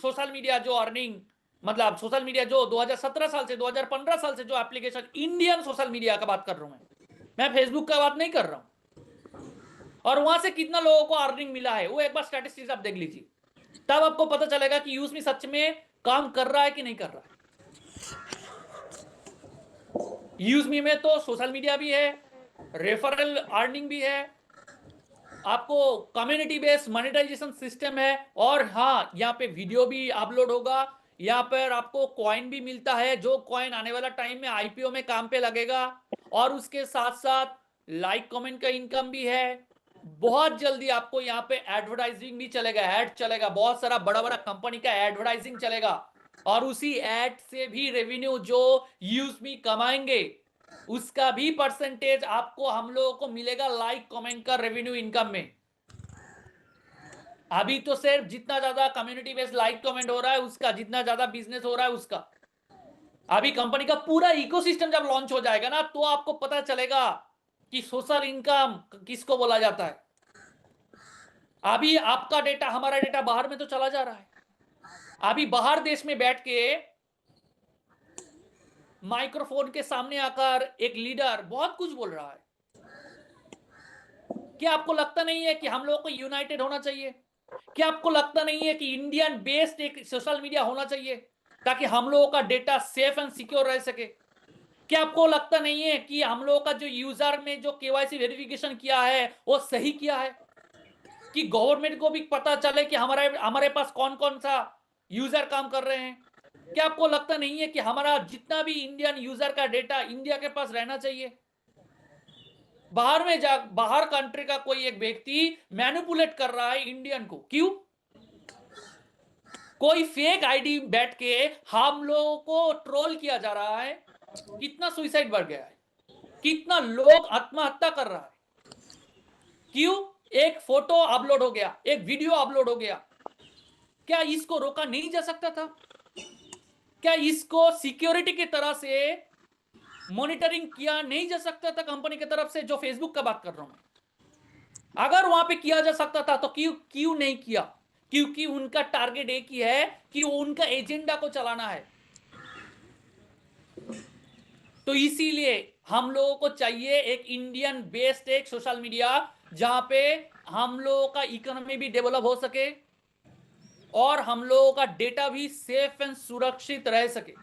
सोशल मीडिया जो अर्निंग, मतलब सोशल मीडिया जो 2017 साल से 2015 साल से जो एप्लीकेशन, इंडियन सोशल मीडिया का बात कर रहा हूं मैं फेसबुक का बात नहीं कर रहा हूं, और वहां से कितना लोगों को अर्निंग मिला है वो एक बार स्टैटिस्टिक्स आप देख लीजिए, तब आपको पता चलेगा कि यूजमी सच में काम कर रहा है कि नहीं कर रहा है। यूजमी में तो सोशल मीडिया भी है, रेफरल अर्निंग भी है, आपको कम्युनिटी बेस्ड मोनेटाइजेशन सिस्टम है, और हाँ यहाँ पे वीडियो भी अपलोड होगा, यहाँ पर आपको कॉइन भी मिलता है, जो कॉइन आने वाला टाइम में आईपीओ में काम पे लगेगा, और उसके साथ साथ लाइक कमेंट का इनकम भी है। बहुत जल्दी आपको यहाँ पे एडवर्टाइजिंग भी चलेगा, एड चलेगा, बहुत सारा बड़ा बड़ा कंपनी का एडवर्टाइजिंग चलेगा, और उसी एड से भी रेवेन्यू जो यूजमी कमाएंगे उसका भी परसेंटेज आपको, हम लोगों को मिलेगा लाइक कमेंट का रेवेन्यू इनकम में। अभी तो सिर्फ जितना ज्यादा कम्युनिटी बेस्ड लाइक कमेंट हो रहा है उसका, जितना ज्यादा बिजनेस हो रहा है उसका, अभी कंपनी का पूरा इकोसिस्टम जब लॉन्च हो जाएगा ना, तो आपको पता चलेगा कि सोशल इनकम किसको बोला जाता है। अभी आपका डेटा, हमारा डेटा बाहर में तो चला जा रहा है। अभी बाहर देश में बैठ के माइक्रोफोन के सामने आकर एक लीडर बहुत कुछ बोल रहा है। क्या आपको लगता नहीं है कि हम लोगों को यूनाइटेड होना चाहिए? क्या आपको लगता नहीं है कि इंडियन बेस्ड एक सोशल मीडिया होना चाहिए, ताकि हम लोगों का डेटा सेफ एंड सिक्योर रह सके? क्या आपको लगता नहीं है कि हम लोगों का जो यूजर में जो केवाईसी वेरिफिकेशन किया है वो सही किया है, कि गवर्नमेंट को भी पता चले कि हमारे पास कौन कौन सा यूजर काम कर रहे हैं? क्या आपको लगता नहीं है कि हमारा जितना भी इंडियन यूजर का डेटा इंडिया के पास रहना चाहिए? बाहर कंट्री का कोई एक व्यक्ति मैनिपुलेट कर रहा है इंडियन को, क्यों? कोई फेक आईडी बैठ के हम लोगों को ट्रोल किया जा रहा है। कितना सुसाइड बढ़ गया है, कितना लोग आत्महत्या कर रहा है, क्यों? एक फोटो अपलोड हो गया, एक वीडियो अपलोड हो गया। क्या इसको रोका नहीं जा सकता था? क्या इसको सिक्योरिटी की तरह से मॉनिटरिंग किया नहीं जा सकता था कंपनी की तरफ से? जो फेसबुक का बात कर रहा हूं, अगर वहां पे किया जा सकता था तो क्यों नहीं किया? क्योंकि उनका टारगेट एक ही है कि वो उनका एजेंडा को चलाना है। तो इसीलिए हम लोगों को चाहिए एक इंडियन बेस्ड एक सोशल मीडिया, जहां पे हम लोगों का इकोनॉमी भी डेवलप हो सके और हम लोगों का डेटा भी सेफ एंड सुरक्षित रह सके।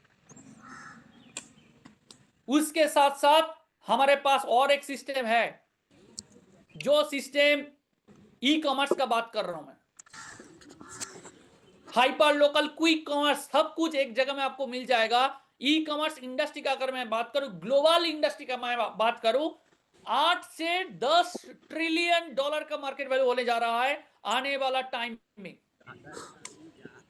उसके साथ साथ हमारे पास और एक सिस्टम है, जो सिस्टम ई कॉमर्स का बात कर रहा हूं मैं। हाइपर लोकल, क्विक कॉमर्स, सब कुछ एक जगह में आपको मिल जाएगा। ई कॉमर्स इंडस्ट्री का अगर मैं बात करूं, ग्लोबल इंडस्ट्री का मैं बात करूं, 8 से 10 ट्रिलियन डॉलर का मार्केट वैल्यू होने जा रहा है आने वाला टाइम में।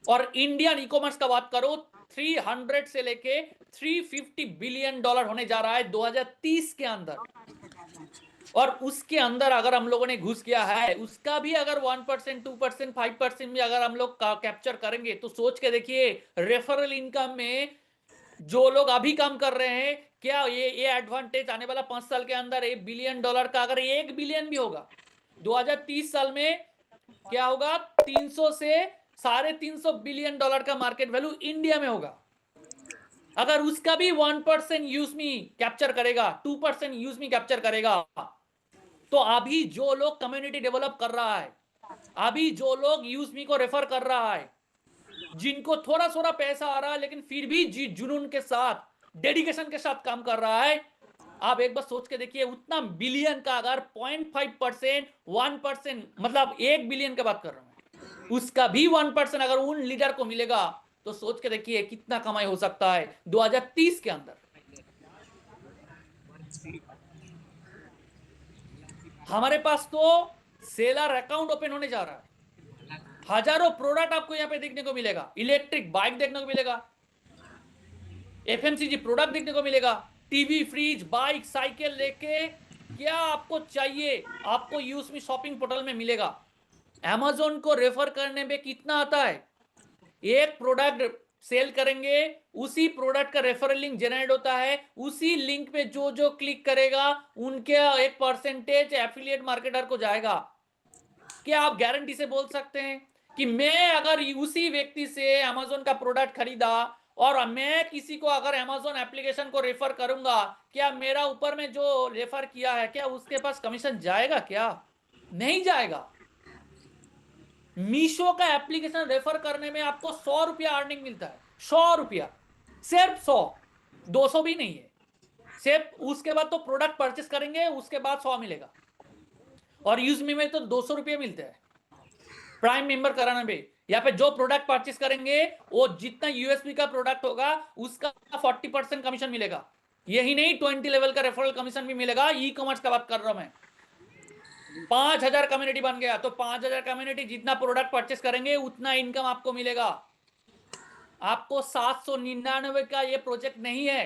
और इंडियन ई कॉमर्स का बात करो, 300 से लेके 350 बिलियन डॉलर होने जा रहा है 2030 के अंदर। और उसके अंदर अगर हम लोगों ने घुस किया है, उसका भी अगर 1%, 2%, 5% में अगर हम लोग कैप्चर करेंगे, तो सोच के देखिए रेफरल इनकम में जो लोग अभी काम कर रहे हैं क्या ये एडवांटेज आने वाला 5 साल के अंदर $1 बिलियन का, अगर 1 बिलियन भी होगा 2030 साल में, क्या होगा? 300 से $350 बिलियन का मार्केट वैल्यू इंडिया में होगा। अगर उसका भी 1% यूजमी कैप्चर करेगा, 2% यूजमी कैप्चर करेगा, तो अभी जो लोग कम्युनिटी डेवलप कर रहा है, अभी जो लोग यूजमी को रेफर कर रहा है, जिनको थोड़ा थोड़ा पैसा आ रहा है लेकिन फिर भी जुनून के साथ, डेडिकेशन के साथ काम कर रहा है, आप एक बार सोच के देखिए, उतना बिलियन का अगर 0.5%, 1%, मतलब 1 बिलियन की बात कर रहा हूं, उसका भी 1% अगर उन लीडर को मिलेगा, तो सोच के देखिए कितना कमाई हो सकता है 2030 के अंदर। हमारे पास तो सेलर अकाउंट ओपन होने जा रहा है, हजारों प्रोडक्ट आपको यहां पे देखने को मिलेगा, इलेक्ट्रिक बाइक देखने को मिलेगा, एफएमसीजी प्रोडक्ट देखने को मिलेगा, टीवी, फ्रिज, बाइक, साइकिल लेके क्या आपको चाहिए, आपको यूज़मी शॉपिंग पोर्टल में मिलेगा। अमेज़न को रेफर करने में कितना आता है? एक प्रोडक्ट सेल करेंगे, उसी प्रोडक्ट का रेफरल लिंक जनरेट होता है, उसी लिंक पे जो जो क्लिक करेगा उनके एक परसेंटेज एफिलिएट मार्केटर को जाएगा। क्या आप गारंटी से बोल सकते हैं कि मैं अगर उसी व्यक्ति से अमेज़न का प्रोडक्ट खरीदा और मैं किसी को अगर अमेज़न एप्लीकेशन को रेफर करूंगा, क्या मेरा ऊपर में जो रेफर किया है, क्या उसके पास कमीशन जाएगा? क्या नहीं जाएगा। मीशो का एप्लीकेशन रेफर करने में आपको 100 रुपया अर्निंग मिलता है, 100 रुपया, सिर्फ 100, 200 भी नहीं है, सिर्फ। उसके बाद तो प्रोडक्ट परचेस करेंगे, उसके बाद 100 मिलेगा, और यूजमी में तो 200 रुपये मिलते हैं प्राइम मेंबर कराने पे। यहाँ पे जो प्रोडक्ट परचेस करेंगे, वो जितना यूएसपी का प्रोडक्ट होगा उसका 40% कमीशन मिलेगा। यही नहीं, 20 लेवल का रेफरल कमीशन भी मिलेगा। ई कॉमर्स का बात कर रहा हूं मैं। 5000 कम्युनिटी बन गया तो 5000 कम्युनिटी जितना प्रोडक्ट परचेस करेंगे उतना इनकम आपको मिलेगा। आपको 799 का ये प्रोजेक्ट नहीं है,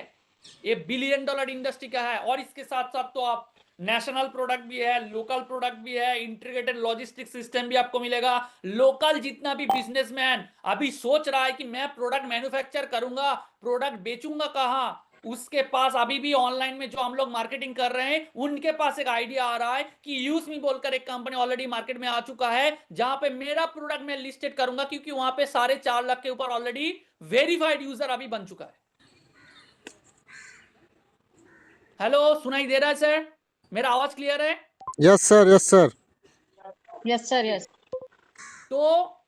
ये $1 बिलियन इंडस्ट्री का है। और इसके साथ साथ तो आप नेशनल प्रोडक्ट भी है, लोकल प्रोडक्ट भी है, इंटीग्रेटेड लॉजिस्टिक सिस्टम भी आपको मिलेगा। लोकल जितना भी बिजनेसमैन अभी सोच रहा है कि मैं प्रोडक्ट मैन्युफैक्चर करूंगा, प्रोडक्ट बेचूंगा कहां, उसके पास अभी भी ऑनलाइन में जो हम लोग मार्केटिंग कर रहे हैं, उनके पास एक आइडिया आ रहा है कि यूज मी बोलकर एक कंपनी ऑलरेडी मार्केट में आ चुका है, जहां पे मेरा प्रोडक्ट मैं लिस्टेड करूंगा, क्योंकि वहां पे 4.5 लाख के ऊपर ऑलरेडी वेरीफाइड यूजर अभी बन चुका है। हेलो, सुनाई दे रहा है सर? मेरा आवाज क्लियर है? Yes sir, yes sir. Yes sir, yes. तो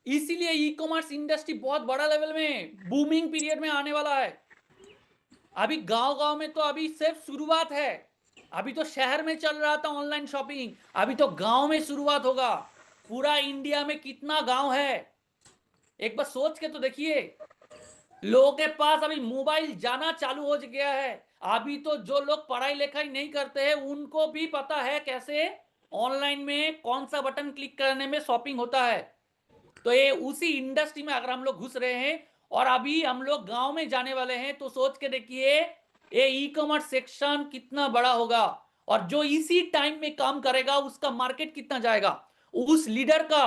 इसीलिए ई कॉमर्स इंडस्ट्री बहुत बड़ा लेवल में बूमिंग पीरियड में आने वाला है। अभी गांव-गांव में तो अभी सिर्फ शुरुआत है। अभी तो शहर में चल रहा था ऑनलाइन शॉपिंग, अभी तो गांव में शुरुआत होगा। पूरा इंडिया में कितना गांव है, एक बार सोच के तो देखिए। लोगों के पास अभी मोबाइल जाना चालू हो गया है। अभी तो जो लोग पढ़ाई लिखाई नहीं करते हैं, उनको भी पता है कैसे ऑनलाइन में कौन सा बटन क्लिक करने में शॉपिंग होता है। तो ये उसी इंडस्ट्री में अगर हम लोग घुस रहे हैं और अभी हम लोग गांव में जाने वाले हैं, तो सोच के देखिए ये ई कॉमर्स सेक्शन कितना बड़ा होगा, और जो इसी टाइम में काम करेगा उसका मार्केट कितना जाएगा, उस लीडर का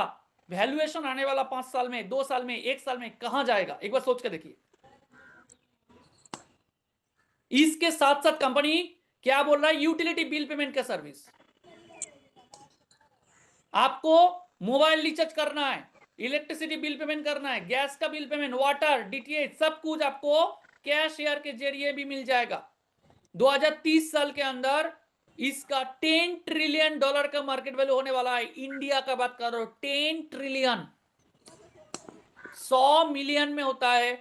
वैल्यूएशन आने वाला 5 साल में, 2 साल में, 1 साल में कहां जाएगा, एक बार सोच के देखिए। इसके साथ साथ कंपनी क्या बोल रहा है, यूटिलिटी बिल पेमेंट का सर्विस। आपको मोबाइल रिचार्ज करना है, इलेक्ट्रिसिटी बिल पेमेंट करना है, गैस का बिल पेमेंट, वाटर, डीटीएच, सब कुछ आपको कैशियर के जरिए भी मिल जाएगा। 2030 साल के अंदर इसका $10 ट्रिलियन का मार्केट वैल्यू होने वाला है। इंडिया का बात कर रहा हूं, 10 ट्रिलियन। 100 मिलियन में होता है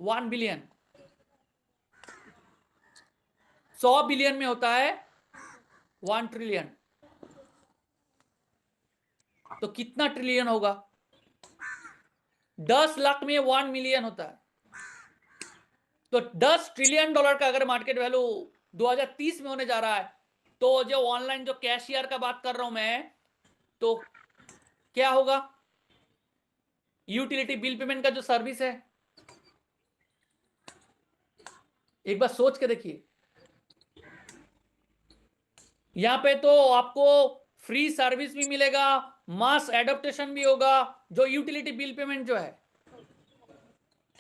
1 बिलियन, 100 बिलियन में होता है 1 ट्रिलियन। तो कितना ट्रिलियन होगा? 10 लाख में 1 मिलियन होता है। तो $10 ट्रिलियन का अगर मार्केट वैल्यू 2030 में होने जा रहा है, तो जो ऑनलाइन जो कैशियर का बात कर रहा हूं मैं, तो क्या होगा? यूटिलिटी बिल पेमेंट का जो सर्विस है, एक बार सोच के देखिए। यहां पे तो आपको फ्री सर्विस भी मिलेगा, मास एडॉप्टेशन भी होगा। जो यूटिलिटी बिल पेमेंट जो है,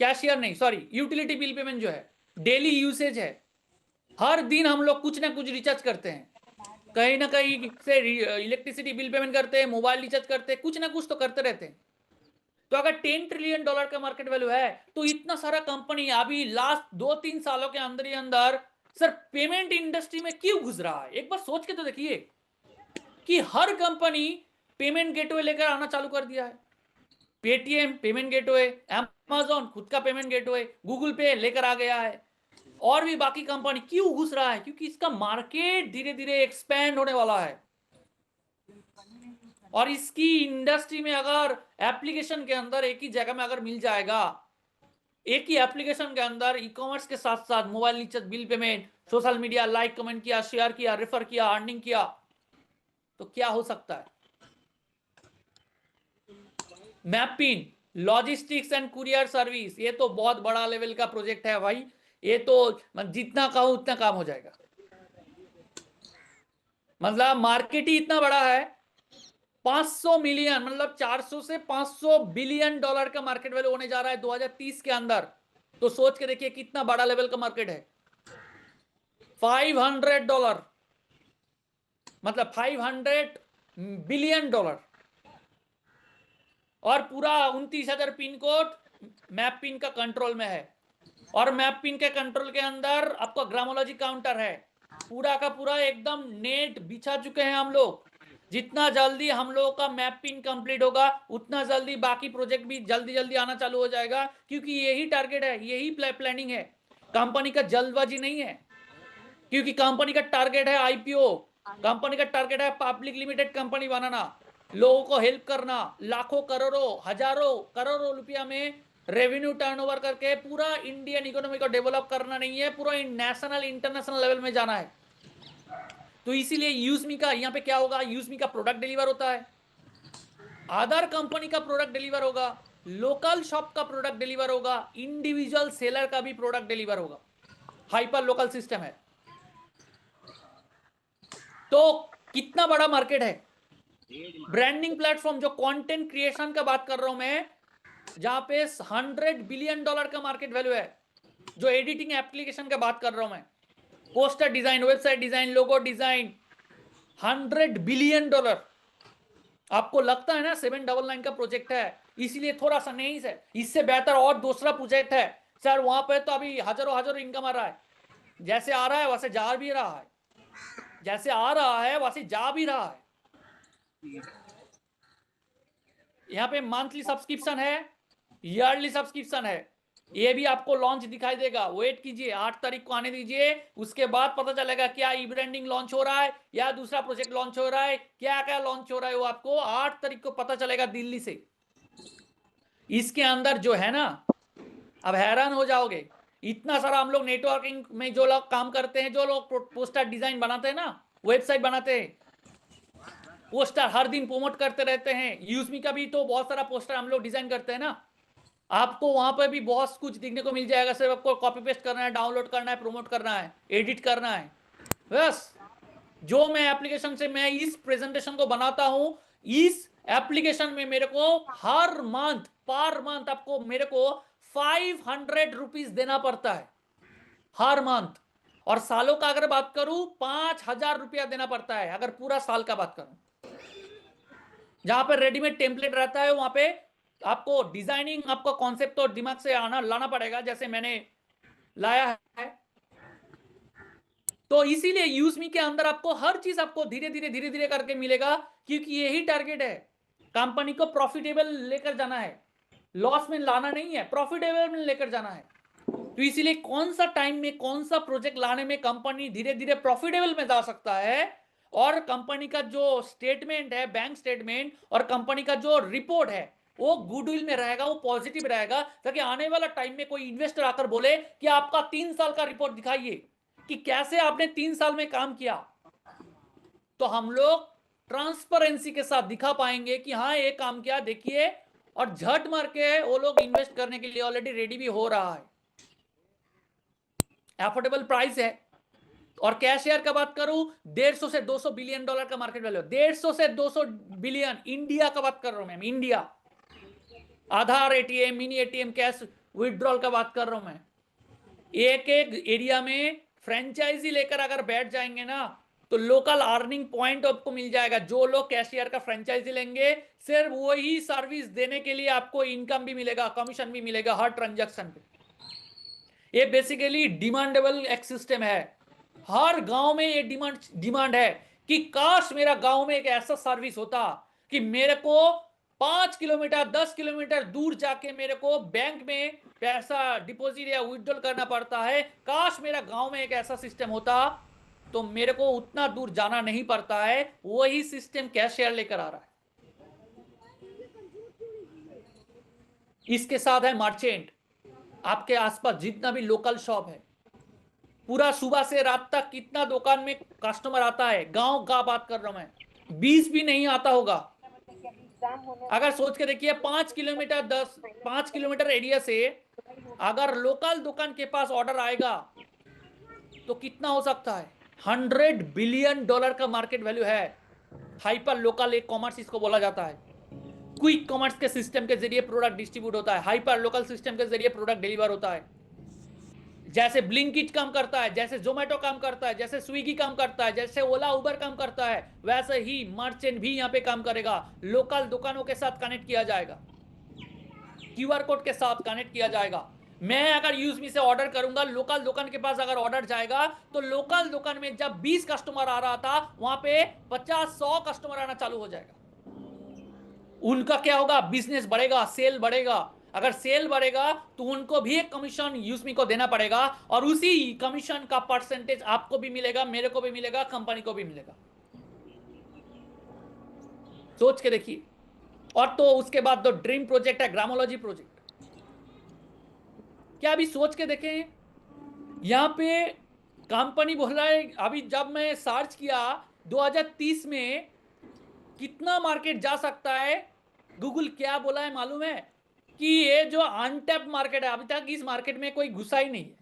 कैशियर नहीं, सॉरी, यूटिलिटी बिल पेमेंट जो है, डेली यूसेज है, हर दिन हम लोग कुछ ना कुछ रिचार्ज करते हैं, कहीं ना कहीं से इलेक्ट्रिसिटी बिल पेमेंट करते हैं, मोबाइल रिचार्ज करते हैं, कुछ ना कुछ तो करते रहते हैं। तो अगर $10 ट्रिलियन का मार्केट वैल्यू है तो इतना सारा कंपनी अभी लास्ट 2-3 सालों के अंदर ही अंदर सर पेमेंट इंडस्ट्री में क्यों घुस रहा है? एक बार सोच के तो देखिए कि हर कंपनी पेमेंट गेटवे लेकर आना चालू कर दिया है। पेटीएम पेमेंट गेटवे, अमेज़न खुद का पेमेंट गेटवे, गूगल पे लेकर आ गया है, और भी बाकी कंपनी क्यों घुस रहा है? क्योंकि इसका मार्केट धीरे धीरे एक्सपेंड होने वाला है, और इसकी इंडस्ट्री में अगर एप्लीकेशन के अंदर एक ही जगह में अगर मिल जाएगा, एक ही एप्लीकेशन के अंदर ई कॉमर्स के साथ साथ mobile recharge, bill payment, social media, like comment किया, शेयर किया, रेफर किया, अर्निंग किया, तो क्या हो सकता है? Mapping, logistics and courier service, ये तो बहुत बड़ा लेवल का प्रोजेक्ट है भाई। ये तो जितना कहूं उतना काम हो जाएगा। मतलब मार्केट ही इतना बड़ा है, 500 मिलियन मतलब 400 से 500 बिलियन डॉलर का मार्केट वैल्यू होने जा रहा है 2030 के अंदर। तो सोच के देखिए कितना बड़ा लेवल का मार्केट है। $500 मतलब 500 बिलियन डॉलर, और पूरा 29,000 पिन कोड मैप पिन का कंट्रोल में है, और मैप पिन के कंट्रोल के अंदर आपका ग्रामोलॉजी काउंटर है। पूरा का पूरा एकदम नेट बिछा चुके हैं हम लोग। जितना जल्दी हम लोगों का मैप पिन कंप्लीट होगा उतना जल्दी बाकी प्रोजेक्ट भी जल्दी जल्दी आना चालू हो जाएगा, क्योंकि यही टारगेट है, यही प्लानिंग है। कंपनी का जल्दबाजी नहीं है, क्योंकि कंपनी का टारगेट है आईपीओ, कंपनी का टारगेट है पब्लिक लिमिटेड कंपनी बनाना, लोगों को हेल्प करना, लाखों करोड़ों हजारों करोड़ों रुपया में रेवेन्यू टर्नओवर करके पूरा इंडियन इकोनॉमी को डेवलप करना नहीं है, पूरा नेशनल इंटरनेशनल लेवल में जाना है। तो इसीलिए यूजमी का यहाँ पे क्या होगा, यूजमी का प्रोडक्ट डिलीवर होता है, अदर कंपनी का प्रोडक्ट डिलीवर होगा, लोकल शॉप का प्रोडक्ट डिलीवर होगा, इंडिविजुअल सेलर का भी प्रोडक्ट डिलीवर होगा। हाइपर लोकल सिस्टम है। तो कितना बड़ा मार्केट है। ब्रांडिंग प्लेटफॉर्म, जो कंटेंट क्रिएशन का बात कर रहा हूं मैं, जहां पे $100 बिलियन का मार्केट वैल्यू है। जो एडिटिंग एप्लीकेशन का बात कर रहा हूं मैं, poster design, website design, logo design, $100 billion. आपको लगता है ना 799 का प्रोजेक्ट है इसीलिए थोड़ा सा नहीं है, इससे बेहतर और दूसरा प्रोजेक्ट है सर, वहां पे तो अभी हजारों हजारों इनकम आ रहा है। जैसे आ रहा है वैसे जा भी रहा है, जैसे आ रहा है वैसे जा भी रहा है। यहाँ पे मंथली सब्सक्रिप्शन है, ईयरली सब्सक्रिप्शन है, ये भी आपको लॉन्च दिखाई देगा। वेट कीजिए, 8 तारीख को आने दीजिए, उसके बाद पता चलेगा क्या ई ब्रांडिंग लॉन्च हो रहा है या दूसरा प्रोजेक्ट लॉन्च हो रहा है, क्या क्या लॉन्च हो रहा है वो आपको 8 तारीख को पता चलेगा दिल्ली से। इसके अंदर जो है ना, अब हैरान हो जाओगे, इतना सारा हम लोग नेटवर्किंग में जो लोग काम करते हैं, जो लोग पोस्टर डिजाइन बनाते हैं ना, वेबसाइट बनाते हैं, पोस्टर हर दिन प्रमोट करते रहते हैं। यूजमी का भी तो बहुत सारा पोस्टर हम लोग डिजाइन करते हैं ना, आपको वहां पर भी बहुत कुछ देखने को मिल जाएगा। सिर्फ आपको कॉपी पेस्ट करना है, डाउनलोड करना है, प्रमोट करना है, एडिट करना है, बस। जो मैं एप्लीकेशन से मैं इस प्रेजेंटेशन को बनाता हूं, इस एप्लीकेशन में मेरे को हर मंथ पर मंथ आपको मेरे को 500 रुपीज देना पड़ता है हर मंथ, और सालों का अगर बात करूं 5,000 रुपया देना पड़ता है अगर पूरा साल का बात करूं। जहां पर रेडीमेड टेम्पलेट रहता है वहां पे आपको डिजाइनिंग, आपका कॉन्सेप्ट तो दिमाग से लाना पड़ेगा, जैसे मैंने लाया है। तो इसीलिए यूजमी के अंदर आपको हर चीज आपको धीरे धीरे करके मिलेगा, क्योंकि यही टारगेट है। कंपनी को प्रॉफिटेबल लेकर जाना है, लॉस में लाना नहीं है, प्रॉफिटेबल में लेकर जाना है। तो इसीलिए कौन सा टाइम में कौन सा प्रोजेक्ट लाने में कंपनी धीरे धीरे प्रॉफिटेबल में जा सकता है, और कंपनी का जो स्टेटमेंट है, बैंक स्टेटमेंट, और कंपनी का जो रिपोर्ट है वो गुडविल में रहेगा, वो पॉजिटिव रहेगा, ताकि आने वाला टाइम में कोई इन्वेस्टर आकर बोले कि आपका 3 साल का रिपोर्ट दिखाइए कि कैसे आपने 3 साल में काम किया। तो हम लोग ट्रांसपेरेंसी के साथ दिखा पाएंगे कि हाँ ये काम किया, देखिए, और झट मार के वो लोग इन्वेस्ट करने के लिए ऑलरेडी रेडी भी हो रहा है। एफोर्डेबल प्राइस है। और कैश शेयर का बात करूं, 150 से 200 बिलियन डॉलर का मार्केट वैल्यू, 150 से 200 बिलियन, इंडिया का बात कर रहा हूं मैं, India. Aadhaar ATM, mini ATM, cash withdrawal का बात कर रहा हूं मैं। एक एक एरिया में फ्रेंचाइजी लेकर अगर बैठ जाएंगे ना तो लोकल अर्निंग पॉइंट आपको मिल जाएगा। जो लोग कैशियर का फ्रेंचाइजी लेंगे सिर्फ वही सर्विस देने के लिए आपको इनकम भी मिलेगा, कमीशन भी मिलेगा हर ट्रांजैक्शन पे। ये बेसिकली डिमांडेबल एक सिस्टम है। हर गांव में ये डिमांड है कि काश मेरा गांव में एक ऐसा सर्विस होता कि मेरे को 5 किलोमीटर 10 किलोमीटर दूर जाके मेरे को बैंक में पैसा डिपॉजिट या विड्रॉल करना पड़ता है। काश मेरा गांव में एक ऐसा सिस्टम होता तो मेरे को उतना दूर जाना नहीं पड़ता है। वही सिस्टम कैशियर लेकर आ रहा है। इसके साथ है मर्चेंट। आपके आसपास जितना भी लोकल शॉप है, पूरा सुबह से रात तक कितना दुकान में कस्टमर आता है, गांव का बात कर रहा हूं मैं, 20 भी नहीं आता होगा। अगर सोच के देखिए 5 किलोमीटर एरिया से अगर लोकल दुकान के पास ऑर्डर आएगा तो कितना हो सकता है? $100 बिलियन का मार्केट वैल्यू है। हाइपर लोकल एक कॉमर्स इसको बोला जाता है। क्विक कॉमर्स के सिस्टम के जरिए प्रोडक्ट डिस्ट्रीब्यूट होता है, हाइपर लोकल सिस्टम के जरिए प्रोडक्ट डिलीवर होता है। जैसे ब्लिंकिट काम करता है, जैसे जोमेटो काम करता है, जैसे स्विगी काम करता है, जैसे ओला उबर काम करता है, वैसे ही मर्चेंट भी यहां पे काम करेगा। लोकल दुकानों के साथ कनेक्ट किया जाएगा, क्यूआर कोड के साथ कनेक्ट किया जाएगा। मैं अगर यूजमी से ऑर्डर करूंगा, लोकल दुकान के पास अगर ऑर्डर जाएगा तो लोकल दुकान में जब 20 कस्टमर आ रहा था वहां पे 50-100 कस्टमर आना चालू हो जाएगा। उनका क्या होगा? बिजनेस बढ़ेगा, सेल बढ़ेगा। अगर सेल बढ़ेगा तो उनको भी एक कमीशन यूजमी को देना पड़ेगा और उसी कमीशन का परसेंटेज आपको भी मिलेगा, मेरे को भी मिलेगा, कंपनी को भी मिलेगा। सोच के देखिए। और तो उसके बाद तो ड्रीम प्रोजेक्ट है ग्रामोलॉजी प्रोजेक्ट। क्या अभी सोच के देखें, यहां पे कंपनी बोल रहा है, अभी जब मैं सर्च किया 2030 में कितना मार्केट जा सकता है, गूगल क्या बोला है मालूम है? कि ये जो अनटैप मार्केट है, अभी तक इस मार्केट में कोई घुसा ही नहीं है।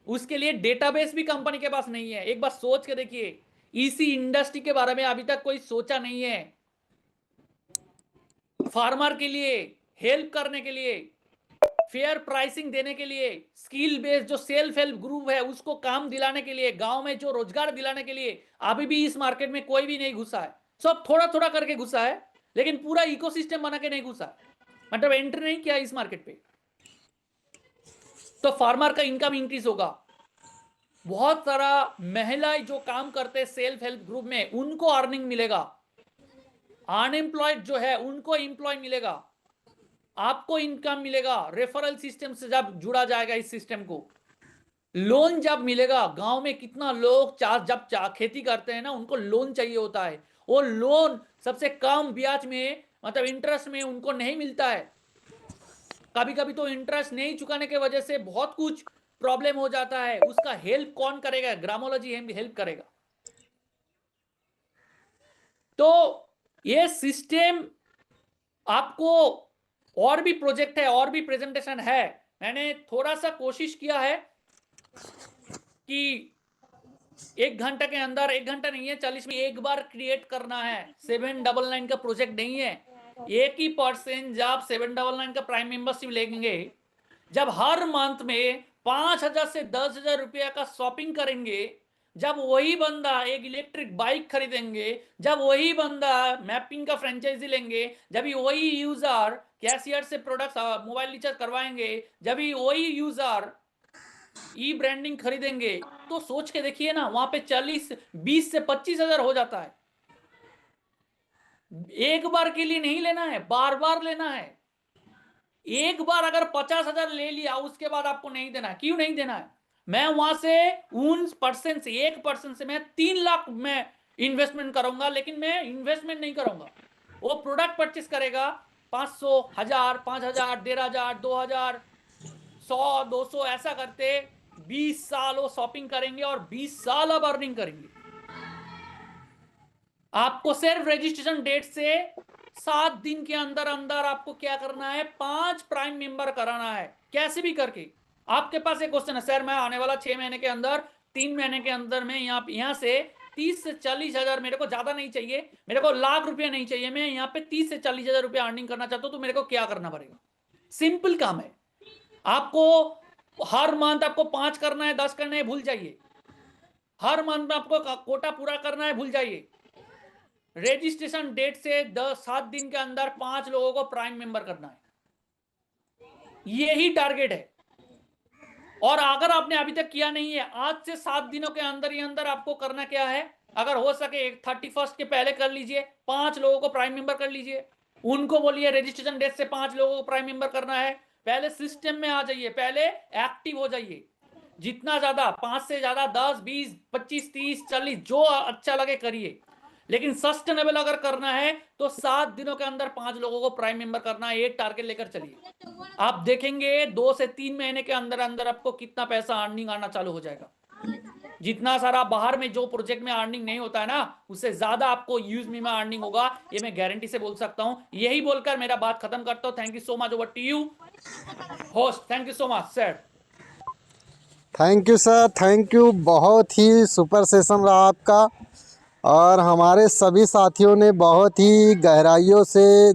उसके लिए डेटाबेस भी कंपनी के पास नहीं है। एक बार सोच के देखिए, इसी इंडस्ट्री के बारे में अभी तक कोई सोचा नहीं है। फार्मर के लिए हेल्प करने के लिए, फेयर प्राइसिंग देने के लिए, स्किल बेस्ड जो सेल्फ हेल्प ग्रुप है उसको काम दिलाने के लिए, गांव में जो रोजगार दिलाने के लिए अभी भी इस मार्केट में कोई भी नहीं घुसा है। सब थोड़ा थोड़ा करके घुसा है, लेकिन पूरा इकोसिस्टम बना के नहीं घुसा, मतलब एंट्री नहीं किया इस मार्केट पे। तो फार्मर का इनकम इंक्रीज होगा। बहुत सारा महिलाएं जो काम करते हैं सेल्फ हेल्प ग्रुप में, उनको अर्निंग मिलेगा। अनएम्प्लॉयड जो है उनको एम्प्लॉय मिलेगा, आपको इनकम मिलेगा। रेफरल सिस्टम से जब जुड़ा जाएगा इस सिस्टम को, लोन जब मिलेगा, गांव में कितना लोग जब खेती करते हैं ना, उनको लोन चाहिए होता है। वो लोन सबसे कम ब्याज में, मतलब इंटरेस्ट में उनको नहीं मिलता है। कभी कभी तो इंटरेस्ट नहीं चुकाने के वजह से बहुत कुछ प्रॉब्लम हो जाता है। उसका हेल्प कौन करेगा? ग्रामोलॉजी हेल्प करेगा। तो ये सिस्टम आपको, और भी प्रोजेक्ट है, और भी प्रेजेंटेशन है। मैंने थोड़ा सा कोशिश किया है कि 1 घंटा के अंदर, 1 घंटा नहीं है, 40 में एक बार क्रिएट करना है। 799 का प्रोजेक्ट नहीं है। एक ही पर्सन जब 799 का प्राइम मेंबरशिप लेंगे, जब हर मंथ में 5,000 से 10,000 रुपया का शॉपिंग करेंगे, जब वही बंदा एक इलेक्ट्रिक बाइक खरीदेंगे, जब वही बंदा मैपिंग का फ्रेंचाइजी लेंगे, जब वही यूजर कैशियर से प्रोडक्ट मोबाइल रिचार्ज करवाएंगे, जब वही यूजर ई ब्रांडिंग खरीदेंगे, तो सोच के देखिए ना, वहां पे 20 से 25,000 हो जाता है। एक बार के लिए नहीं लेना है, बार बार लेना है। एक बार अगर 50,000 ले लिया, उसके बाद आपको नहीं देना है। क्यों नहीं देना है? मैं वहां से उन पर्सन से 1% से मैं 3 लाख में इन्वेस्टमेंट करूंगा, लेकिन मैं इन्वेस्टमेंट नहीं करूंगा। वो प्रोडक्ट परचेस करेगा 500, 1000, 5,000, 1,500, 2,000, 100, 200 ऐसा करते 20 साल वो शॉपिंग करेंगे और 20 साल अब अर्निंग करेंगे। आपको सिर्फ रजिस्ट्रेशन डेट से 7 दिन के अंदर अंदर आपको क्या करना है? 5 प्राइम मेंबर कराना है, कैसे भी करके। आपके पास एक क्वेश्चन है, सर मैं आने वाला 6 महीने के अंदर, 3 महीने के अंदर में यहां से 30 से 40,000, मेरे को ज्यादा नहीं चाहिए, मेरे को लाख रुपया नहीं चाहिए, मैं यहाँ पे 30 से 40,000 रुपया अर्निंग करना चाहता हूं, तो मेरे को क्या करना पड़ेगा? सिंपल काम है। आपको हर मंथ आपको 5 करना है, 10 करना है, भूल जाइए। हर मंथ में आपको कोटा पूरा करना है, भूल जाइए। रजिस्ट्रेशन डेट से 7 दिन के अंदर 5 लोगों को प्राइम मेंबर करना है, यही टारगेट है। और अगर आपने अभी तक किया नहीं है, आज से 7 दिनों के अंदर ही अंदर आपको करना क्या है, अगर हो सके 31 के पहले कर लीजिए, 5 लोगों को प्राइम मेंबर कर लीजिए। उनको बोलिए रजिस्ट्रेशन डेट से 5 लोगों को प्राइम मेंबर करना है। पहले सिस्टम में आ जाइए, पहले एक्टिव हो जाइए। जितना ज्यादा, 5 से ज्यादा, 10, 20, 25, 30, 40, जो अच्छा लगे करिए, लेकिन सस्टेनेबल अगर करना है तो 7 दिनों के अंदर 5 लोगों को प्राइम मेंबर करना है, एक टारगेट लेकर चलिए। आप देखेंगे 2 से 3 महीने के अंदर अंदर आपको कितना पैसा अर्निंग आना चालू हो जाएगा। जितना सारा बाहर में जो प्रोजेक्ट में अर्निंग नहीं होता है ना, उससे ज्यादा आपको यूज में अर्निंग होगा, ये मैं गारंटी से बोल सकता हूं। यही बोलकर मेरा बात खत्म करता हूं। Thank you so much. Over to you host. Thank you so much sir. Thank you sir, thank you. बहुत ही सुपर सेशन रहा आपका, और हमारे सभी साथियों ने बहुत ही गहराइयों से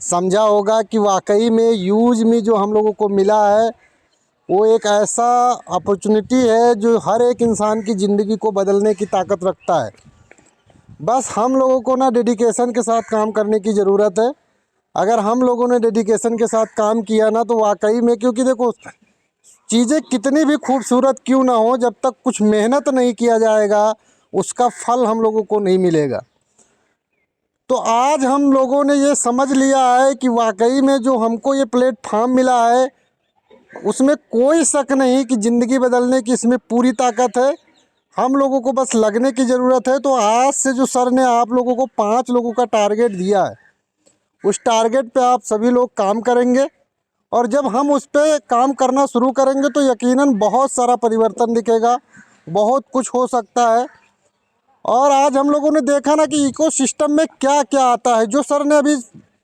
समझा होगा कि वाकई में यूज में जो हम लोगों को मिला है वो एक ऐसा अपॉर्चुनिटी है जो हर एक इंसान की ज़िंदगी को बदलने की ताकत रखता है। बस हम लोगों को ना डेडिकेशन के साथ काम करने की ज़रूरत है। अगर हम लोगों ने डेडिकेशन के साथ काम किया ना तो वाकई में, क्योंकि देखो चीज़ें कितनी भी खूबसूरत क्यों ना हो, जब तक कुछ मेहनत नहीं किया जाएगा उसका फल हम लोगों को नहीं मिलेगा। तो आज हम लोगों ने ये समझ लिया है कि वाकई में जो हमको ये प्लेटफॉर्म मिला है उसमें कोई शक नहीं कि ज़िंदगी बदलने की इसमें पूरी ताकत है। हम लोगों को बस लगने की ज़रूरत है। तो आज से जो सर ने आप लोगों को 5 लोगों का टारगेट दिया है, उस टारगेट पे आप सभी लोग काम करेंगे, और जब हम उस पर काम करना शुरू करेंगे तो यकीनन बहुत सारा परिवर्तन दिखेगा, बहुत कुछ हो सकता है। और आज हम लोगों ने देखा ना कि इकोसिस्टम में क्या क्या आता है। जो सर ने अभी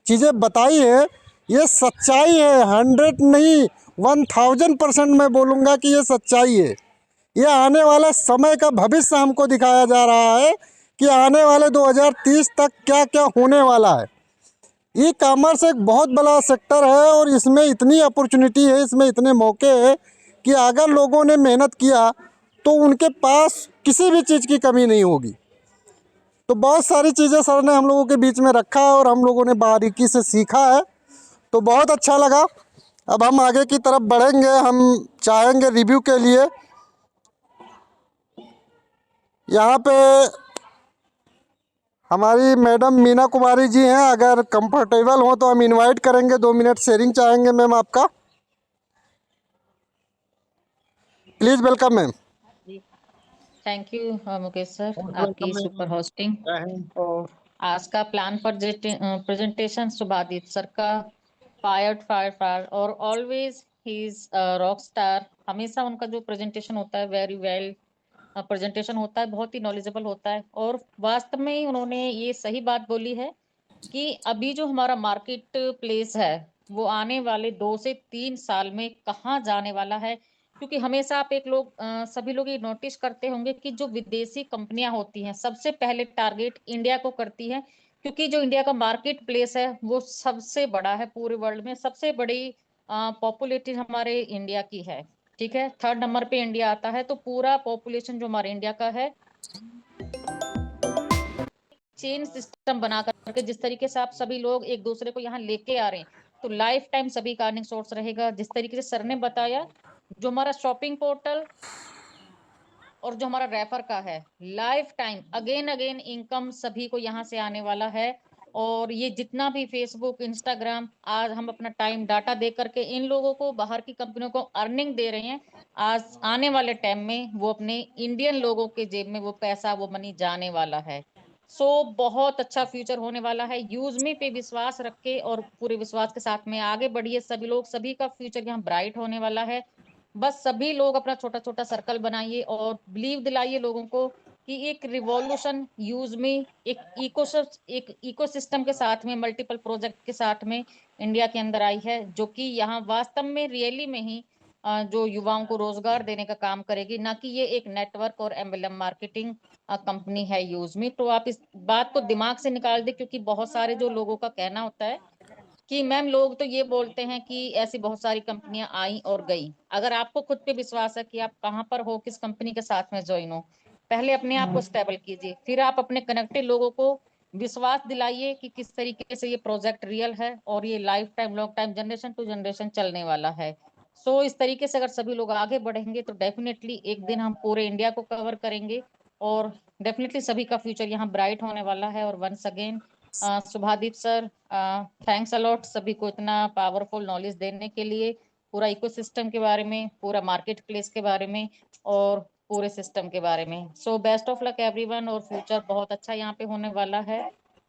चीज़ें बताई है ये सच्चाई है, 100 नहीं 1000% मैं बोलूँगा कि ये सच्चाई है। ये आने वाला समय का भविष्य हमको दिखाया जा रहा है कि आने वाले 2030 तक क्या क्या होने वाला है। ई कॉमर्स एक बहुत बड़ा सेक्टर है और इसमें इतनी अपॉर्चुनिटी है, इसमें इतने मौके हैं कि अगर लोगों ने मेहनत किया तो उनके पास किसी भी चीज़ की कमी नहीं होगी। तो बहुत सारी चीज़ें सर ने हम लोगों के बीच में रखा है और हम लोगों ने बारीकी से सीखा है, तो बहुत अच्छा लगा। अब हम आगे की तरफ बढ़ेंगे। हम चाहेंगे रिव्यू के लिए यहाँ पे हमारी मैडम मीना कुमारी जी हैं, अगर कंफर्टेबल हो तो हम इनवाइट करेंगे। 2 मिनट शेयरिंग चाहेंगे मैम आपका, please welcome ma'am. Thank you Mukesh sir, आपकी सुपर होस्टिंग। और आज का प्लान प्रेजेंटेशन सुभादित सर का फायर फायर फायर, और always he is rock star. हमेशा उनका जो प्रेजेंटेशन होता है वेरी वेल प्रेजेंटेशन होता है, बहुत ही नॉलेजेबल होता है। और वास्तव में ही उन्होंने ये सही बात बोली है कि अभी जो हमारा मार्केट प्लेस है वो आने वाले 2 से 3 साल में कहाँ जाने वाला है। क्योंकि हमेशा आप एक लोग सभी लोग ये नोटिस करते होंगे कि जो विदेशी कंपनियां होती हैं सबसे पहले टारगेट इंडिया को करती हैं, क्योंकि जो इंडिया का मार्केट प्लेस है वो सबसे बड़ा है पूरे वर्ल्ड में। सबसे बड़ी पॉपुलेशन हमारे इंडिया की है, ठीक है। 3rd नंबर पे इंडिया आता है। तो पूरा पॉपुलेशन जो हमारे इंडिया का है, चेन सिस्टम बना करके जिस तरीके से आप सभी लोग एक दूसरे को यहाँ लेके आ रहे हैं, तो लाइफ टाइम सभी का अर्निंग सोर्स रहेगा। जिस तरीके से सर ने बताया, जो हमारा शॉपिंग पोर्टल और जो हमारा रेफर का है, life time again again income सभी को यहाँ से आने वाला है। और ये जितना भी फेसबुक, इंस्टाग्राम, आज हम अपना टाइम डाटा दे करके इन लोगों को, बाहर की कंपनियों को अर्निंग दे रहे हैं, आज आने वाले टाइम में वो अपने इंडियन लोगों के जेब में वो पैसा, वो मनी जाने वाला है। सो बहुत अच्छा फ्यूचर होने वाला है। यूज मी पे विश्वास रख के और पूरे विश्वास के साथ में आगे बढ़िए सभी लोग। सभी का फ्यूचर यहाँ ब्राइट होने वाला है। बस सभी लोग अपना छोटा छोटा सर्कल बनाइए और बिलीव दिलाइए लोगों को कि एक रिवॉल्यूशन यूज में, एक इकोसिस्टम के साथ में, मल्टीपल प्रोजेक्ट के साथ में इंडिया के अंदर आई है, जो कि यहाँ वास्तव में रियली में ही जो युवाओं को रोजगार देने का काम करेगी, ना कि ये एक नेटवर्क और एमएलएम मार्केटिंग कंपनी है यूज मी। तो आप इस बात को दिमाग से निकाल दे, क्योंकि बहुत सारे जो लोगों का कहना होता है कि मैम लोग तो ये बोलते हैं कि ऐसी बहुत सारी कंपनियां आई और गई। अगर आपको खुद पे विश्वास है कि आप कहाँ पर हो, किस कंपनी के साथ में ज्वाइन हो, पहले अपने आप को स्टेबल कीजिए, फिर आप अपने कनेक्टेड लोगों को विश्वास दिलाइए कि किस तरीके से ये प्रोजेक्ट रियल है और ये life time long time generation to generation चलने वाला है। सो इस तरीके से अगर सभी लोग आगे बढ़ेंगे तो डेफिनेटली एक दिन हम पूरे इंडिया को कवर करेंगे और डेफिनेटली सभी का फ्यूचर यहाँ ब्राइट होने वाला है। और once again Shubhadeep sir, thanks a lot सभी को इतना पावरफुल नॉलेज देने के लिए, पूरा इकोसिस्टम के बारे में, पूरा मार्केट प्लेस के बारे में और पूरे सिस्टम के बारे में। So best of luck everyone और फ्यूचर बहुत अच्छा यहाँ पे होने वाला है।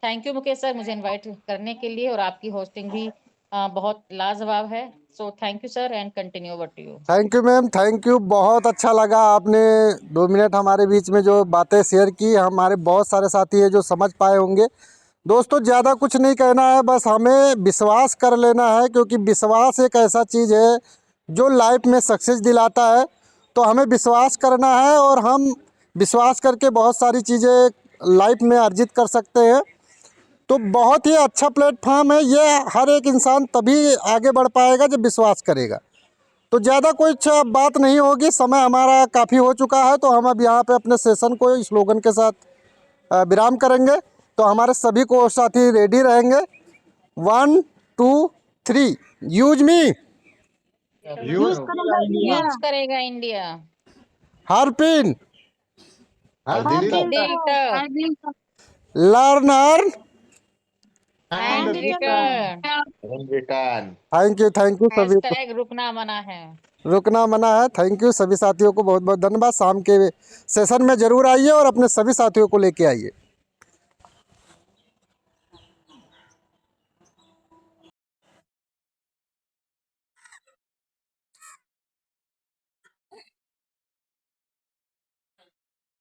थैंक यू मुकेश सर मुझे इनवाइट करने के लिए, और आपकी होस्टिंग भी बहुत लाजवाब है। So thank you sir and continue over to you. Thank you ma'am, thank you. बहुत अच्छा लगा आपने 2 मिनट हमारे बीच में जो बातें शेयर की। हमारे बहुत सारे साथी हैं जो समझ पाए होंगे। दोस्तों ज़्यादा कुछ नहीं कहना है, बस हमें विश्वास कर लेना है, क्योंकि विश्वास एक ऐसा चीज़ है जो लाइफ में सक्सेस दिलाता है। तो हमें विश्वास करना है और हम विश्वास करके बहुत सारी चीज़ें लाइफ में अर्जित कर सकते हैं। तो बहुत ही अच्छा प्लेटफॉर्म है ये। हर एक इंसान तभी आगे बढ़ पाएगा जब विश्वास करेगा। तो ज़्यादा कुछ बात नहीं होगी, समय हमारा काफ़ी हो चुका है। तो हम अब यहाँ पे अपने सेशन को स्लोगन के साथ विराम करेंगे। तो हमारे सभी को साथी रेडी रहेंगे। 1 2 3 यूज मी, यूज करेगा इंडिया, हरपिन, digital learn earn. And return. Thank you सभी को। हैशटैग रुकना मना है। रुकना मना है। थैंक यू सभी साथियों को बहुत बहुत धन्यवाद। शाम के सेशन में ज़रूर आइए और अपने सभी साथियों को लेके आइए।